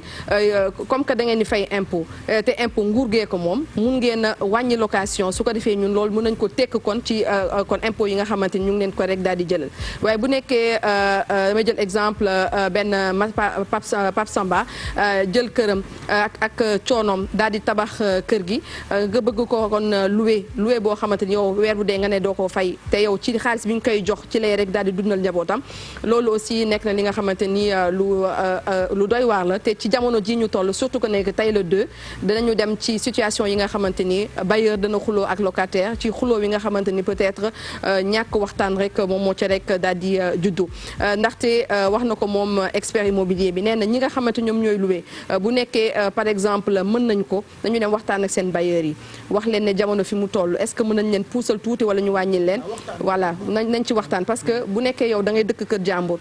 comme que da ngeen di fay impôt te impôt nguur gee ko moom mun ngeen a wàññi location su ko defee ñun loolu mën nañ ko tekk kon ci kon impôt yi nga xamante ni ñu ngi leen ko rek daal di jëlal waaye bu nekkee damay jël exemple benn Pape Samba jël këram ak coonoom daal di tabax kër gi nga bëgg ko kon loué boo xamante ni yow weer bu dee nga ne doo ko fay te yow ci xaalis bi ñu koy jox ci lay rek daal di dundal njabootam loolu aussi nekk na li nga xamante ni lu doy waar la te ci jamono ji ñu toll surtout que nekk tey le 2 danañu dem ci situation yi nga xamante ni bailleur dana xuloo ak locataire ci xuloo yi nga xamante ni peut-être ñàkk waxtaan rek moom moo ca rek daal di juddu ndaxte wax na ko moom expert immobilier bi nee na ñi nga xamante ñoom ñooy loué bu nekkee par exemple mën nañ ko dañu dem waxtaan ak seen bailleurs yi wax leen ne jamono fi fi mu toll est-ce que mën nañ leen puusal tuuti wala ñu wàññil leen voilà nañ ci waxtaan parce que bu nekkee yow da ngay dëkk kër jàmbur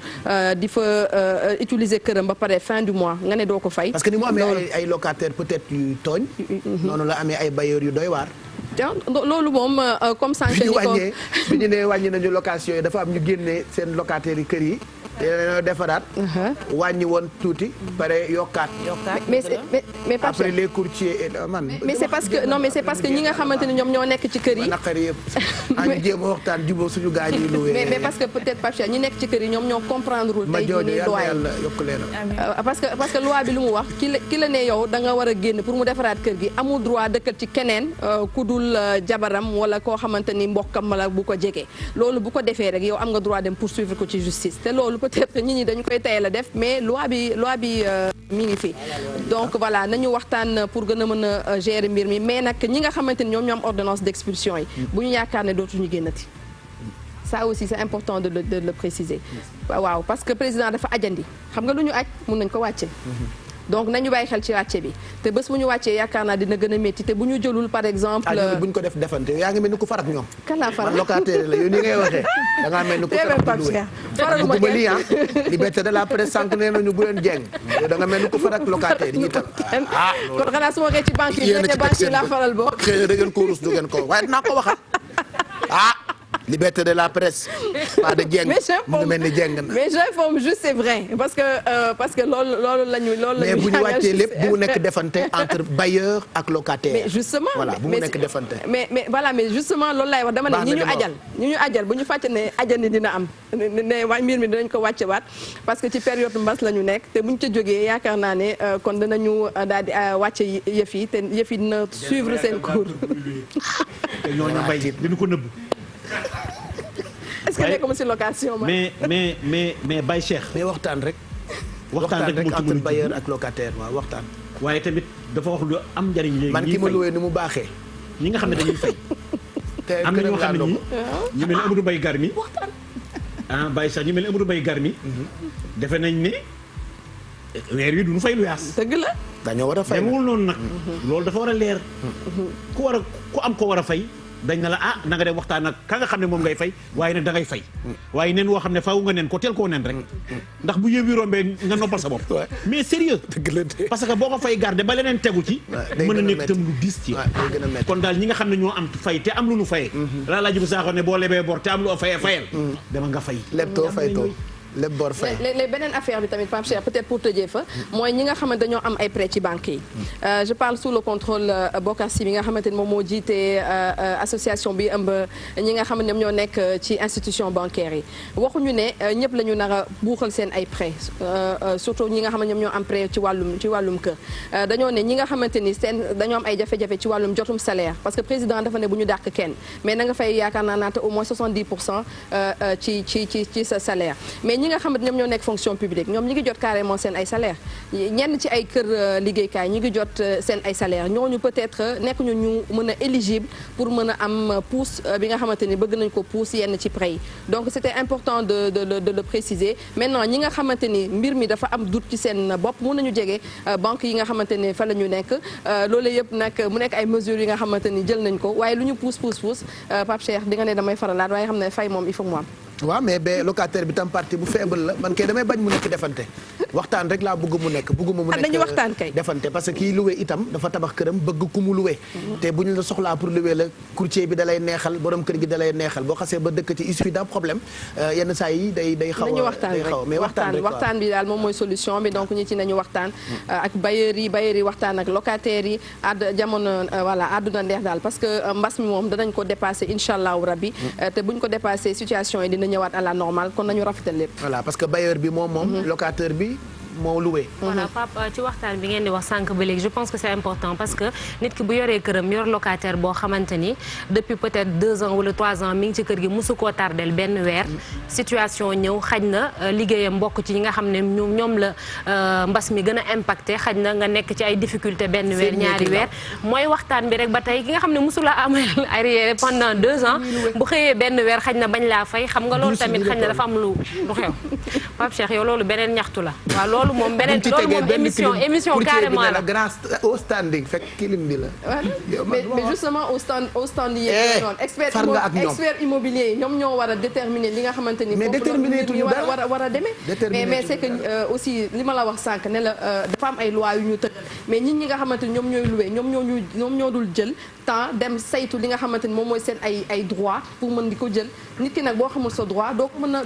di fa utiliser këram ba pare fin du mois nga ne doo ko fay. parce que ni mu amee ay locataires peut-être yu tooñ. noonu la amee ay bailleurs yu doy waar. loolu moom comme sànq ni ko bi ñu nee wàññi nañu location yi dafa am ñu génnee seen locataires yi kër yi. te dañoo defaraat. wàññi woon tuuti. pare yokkaat. mais pas après les courtiers man. mais c'est parce que non mais c'est parce que ñi nga xamante ni ñoom ñoo nekk ci kër yi. naqar yëpp ñu jéem a waxtaan jubóo suñu gars yi lu mais parce que peut-être Pape Cheikh ñi nekk ci kër yi ñoom ñoo comprendre wul tey jii nii loi parce que loi bi lu mu wax ki la ne yow da nga war a génn pour mu defaraat kër gi amul droit dëkkal ci keneen ku dul jabaram wala koo xamante ni mbokkam la bu ko jege loolu bu ko defee rek yow am nga droit dem poursuivre ko ci justice te loolu peut-être nit ñi dañu koy tayal a def mais loi bi mi ngi fi donc voilà nañu waxtaan pour gën a mën a gérer mbir mi mais nag ñi nga xamante ni ñoom ñoo am ordonnance d'expulsion yi bu ñu yaakaar ne dootuñu génnati ça aussi c'est important de le préciser waaw parce que président dafa ajandi xam nga lu ñu aj mun nañ ko wàcce donc nañu bàyyi xel ci wàcce bi te bés bu ñu wàccee yaakaar naa dina gën a métti te bu ñu jëlul par exemple. bu ñu ko def defante yaa ngi mel ni ku farak ñoom. kan laa farak locataire la yow ni ngay waxee. da ngaa mel ni ku farak du luwe. faraluma kenn liberté de la presse sànq nee nañu bu leen jeng. yow da nga mel ni ku farak locataire yi itam. kon xanaa su ma waxee ci banque yi nekk banque yi laa faral boo. xëy na da ngeen ko rus du ngeen ko waaye dinaa ko waxal liberté de la presse pas de jeng mu ngi mel ni jeng na mais j'informe juste c'est vrai parce que loolu lañu mais bu ñu wàccee lépp bu mu nekk defante entre bailleur ak locataire. mais justement voilà bu mu nekk defante. mais voilà mais justement loolu laay wax dama ne ñi ñu ajal bu ñu fàcce ne ajandi dina am ne waa mbir mi dinañ ko wàcce waat parce que ci période mbas la ñu nekk te bu ñu ca jógee yaakaar naa ne kon dinañu daal di wàcce yëf yi te yëf yi dina suivre seen cours. te ñooñu mbay dina ko nëbb. est-ce que nekkuma ci location ma. mais Baye Cheikh. mais waxtaan rek. waxtaan rek entre bailleur ak locataire waaw waxtaan. waaye tamit dafa wax lu am njariñ léegi. man ki ma luwee ni mu baaxee. ñi nga xam ne dañuy fay. te am na ñoo xam ne ñi ñu mel ni Amadou Mbaye Garmi. Baye Cheikh ñu mel ni Amadou Mbaye Garmi. defe nañ ne weer wi duñu fay lu yaas. dëgg la. dañoo war a fay demul noonu nag. loolu dafa war a leer. ku am ko war a fay. dañ na la na nga dem waxtaan ak ka nga xam ne moom ngay fay waaye nag da ngay fay waaye nen woo xam ne faaw nga nen ko teel koo nen rek ndax bu yëw yi rombee nga noppal sa bopp mais sérieux parce que boo ko fay garder ba leneen tegu ci mën a nekk tam lu diis ci kon daal ñi nga xam ne ñoo am fay te am lu nu fayee laa laa jibu saaxo ne boo lebee bor te am lu fayee fayal dama nga fay lebtoo faytoo lépp bor fay léegi beneen affaire bi tamit Pape Cheikh peut-être pour tëjee fa mooy ñi nga xamante dañoo am ay prêts ci banques yi je parle sous le contrôle Bokar Sy bi nga xamante ni moom moo jiite association bi ëmb ñi nga xam ne ñoom ñoo nekk ci institution bancaire yi waxuñu ne ñëpp la ñu nar a buuxal seen ay prêts surtout ñi nga xam ne ñoom ñoo am prêt ci wàllum kër dañoo ne ñi nga xamante ni dañoo am ay jafe-jafe ci wàllum jotum salaire parce que président dafa ne bu ñu dàq kenn mais na nga fay yaakaar naa naata au moins 70% ci sa salaire mais ñi nga xam ne ñoom ñoo nekk fonction publique ñoom ñi ngi jot carrément seen ay salaire ñenn ci ay kër liggéeykaay ñi ngi jot seen ay salaire ñooñu peut-être nekk ñu mën a éligible pour mën a am pousse bi nga xamante ni bëgg nañ ko pousse yenn ci prêt yi donc c'était important de le préciser maintenant ñi nga xamante ni mbir mi dafa am doute ci seen bopp mën nañu jege banque yi nga xamante ni fa la ñu nekk loolu yëpp nag mu nekk ay mesures yi nga xamante ni jël nañ ko waaye lu ñu pousse Pape Cheikh di nga ne damay faralaat waaye xam ne fay moom il faut mu am waaw mais ba locataire bi tam partie bu faible la man kay damay bañ mu nekk defante waxtaan rek laa bëgg mu nekk bëgguma mu nekk dañuy waxtaan kay defante parce que kii loué itam dafa tabax këram bëgg ku mu loué te bu ñu la soxlaa pour loué la courtier bi da lay neexal borom kër gi da lay neexal boo xasee ba dëkk ci il suffit d'un problème yenn saa yi day xaw a mais waxtaan bi daal moom mooy solution bi donc ñi ci nañu waxtaan ak bailleurs yi waxtaan ak locataires yi jamono voilà àdduna neex daal parce que mbas mi moom danañ ko dépassé incha allahu rabbi te buñ ko dépassé situation yi dina ñëwaat à la normale kon nañu rafetal lépp. voilà parce que bailleur bi moom locataire bi moo loué. voilà Pape ci waxtaan bi ngeen di wax sànq ba léegi je pense que c'est important parce que nit ki bu yoree këram yor locataire boo xamante ni depuis peut-être 2 ans wala 3 ans mi ngi ci kër gi mosu koo tardel benn weer situation ñëw xaj na liggéeyam mbokk ci ñi nga xam ne ñoom la mbas mi gën a impacté xaj na nga nekk ci ay difficulté benn weer ñaari weer mooy waxtaan bi rek ba tey ki nga xam ne mosu la amal arrière pendant 2 ans bu xëyee benn weer xaj na bañ laa fay xam nga loolu tamit xaj na dafa am lu xew Pape Cheikh yow loolu beneen ñaxtu la waaw loolu moom beneen loolu moom émission carrément la grand au standing fekk kilim bi la. mais justement au stand yi noonu expert immobilier yi ñoom ñoo war a déterminer li nga xamante ni foofu war a demee mais c'est que aussi li ma la wax sànq ne la dafa am ay loi yu ñu tëral mais nit ñi nga xamante ni ñoom ñooy loué ñoom ñoo dul jël temps dem saytu li nga xamante ni moom mooy seen ay droit pour mën di ko jël nit ki nag boo xamul sa droit doo ko mën a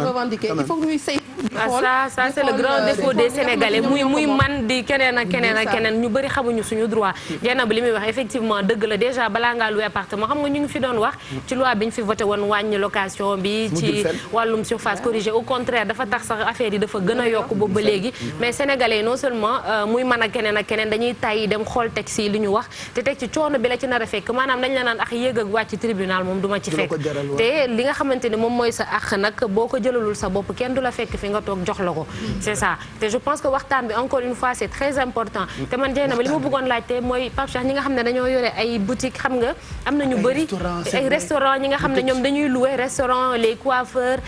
revendiquer il faut que ñuy saytu ça c'est le grand défaut des Sénégalais muy man di keneen ak keneen ñu bëri xamuñu suñu droit jeena bi li muy wax effectivement dëgg la déjà balaa ngaa loué appartement xam nga ñu ngi fi doon wax ci loi bi ñu fi voté woon wàññi location bi ci wàllum surface corrigée au contraire dafa tax sax affaire yi dafa gën a yokk boobu ba léegi mais Sénégalais non seulement muy man ak keneen dañuy tàyyi dem xool texte yi li ñu wax te teg ci coono bi la ci nar a fekk maanaam dañ la naan ak yéeg ak wàcc tribunal moom du ma ci fekk te li nga xamante ni moom mooy sa àq nag boo ko jëlalul sa bopp kenn du la fekk fi nga toog jox la ko c'est ça te je pense que waxtaan bi encore une fois c'est très important te man jeena ba li ma bëggoon laajte mooy Pape Cheikh ñi nga xam ne dañoo yore ay boutique xam nga am na ñu bëri ay restaurant ñi nga xam ne ñoom dañuy louer restaurant les coiffeurs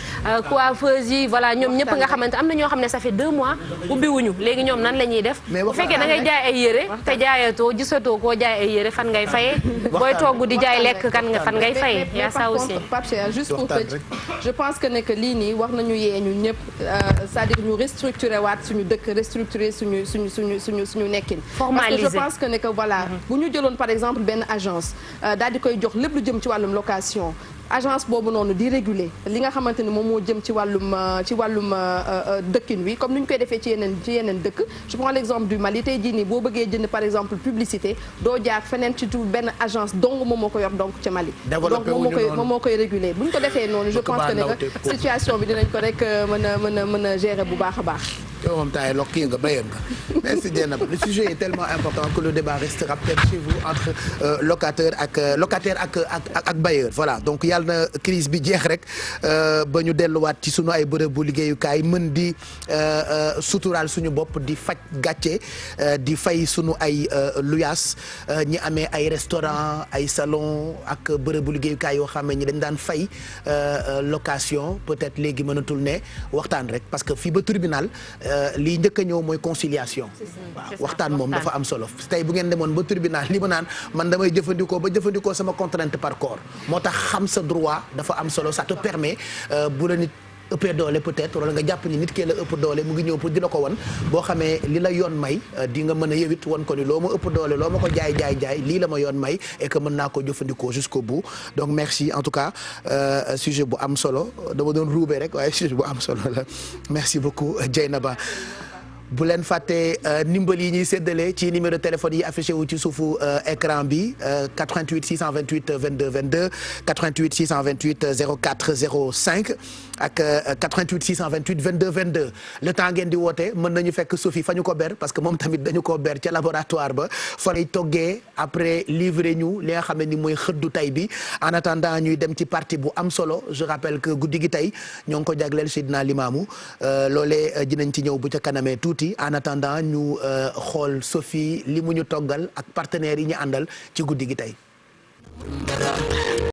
coiffeuses yi voilà ñoom ñëpp nga xamante am na ñoo xam ne ça fait 2 mois ubbiwuñu léegi ñoom nan la ñuy def bu fekkee da ngay jaay ay yére te jaayatoo gisatoo koo jaay ay yére fan ngay fayee booy togg di jaay lekk fan ngay fayee y a ça aussi Pape Cheikh juste pour tëj je pense que ne que lii nii war nañu yee ñu ñëpp c'est-à-dire ñu restructurer waat suñu dëkk restructurer suñu nekkin formaliser parce que je pense que ne que voilà bu ñu jëloon par exemple benn agence daal di koy jox lépp lu jëm ci wàllum location agence boobu noonu di réguler li nga xamante ni moom moo jëm ci wàllum dëkkin wi comme ni ñu koy defee ci yeneen dëkk je prends l'exemple du Mali tey jii nii boo bëggee jënd par exemple publicité doo jaar feneen ci tout benn agence dong moom moo ko yor donc ca Mali donc moom moo koy réguler bu ñu ko defee noonu je pense que ne situation bi dinañ ko rek mën a gérer bu baax a baax yow moom temps yi lokk yi nga béyoon nga merci Dieynaba le sujet est tellement important que le débat restera peut-être chez vous entre locataire ak bailleur voilà donc yàlla na crise bi jeex rek ba ñu delluwaat ci sunu ay bërëbu liggéeyukaay mën di suturaal suñu bopp di faj gàcce di fay sunu ay luyaas ñi amee ay restaurant ay salon ak bërëbu liggéeyukaay yoo xam ne ñi dañ daan fay location peut-être léegi mënatul ne waxtaan rek parce que fii ba tribunal lii njëkk a ñëw mooy conciliation waaw waxtaan moom dafa am solo tey bu ngeen demoon ba tribunal li ma naan man damay jëfandikoo sama contrainte par corps moo tax xam sa droit dafa am solo ça te permet bu la nit ëppee doole peut-être wala nga jàpp ni nit kee la ëpp doole mu ngi ñëw pour di la ko won boo xamee li la yoon may di nga mën a yewit won ko ni loo ma ëpp doole loo ma ko jaay lii la ma yoon may et que mën naa ko jëfandikoo jusqu'au bout donc merci en tout cas sujet bu am solo dama doon ruubee rek waaye sujet bu am solo la merci beaucoup Dieynaba bu leen fàttee ndimbal yi ñuy séddale ci numéro téléphone yi affiché wu ci suufu écran bi 88 628 22 22 88 628 04 05 ak 88 628 22 22 le temps ngeen di woote mën nañu fekk Sophie fa ñu ko ber parce que moom tamit dañu ko ber ca laboratoire ba fa lay toggee après livrer ñu li nga xam ne ni mooy xëddu tay bi en attendant ñuy dem ci partie bu am solo je rappelle que guddi gi tey ñoo ngi ko jagleel Seydina Limamou loolee dinañ ci ñëw bu ca kanamee tuuti en attendant ñu xool Sophie li mu ñu toggal ak partenaires yi ñu àndal ci guddi gi tey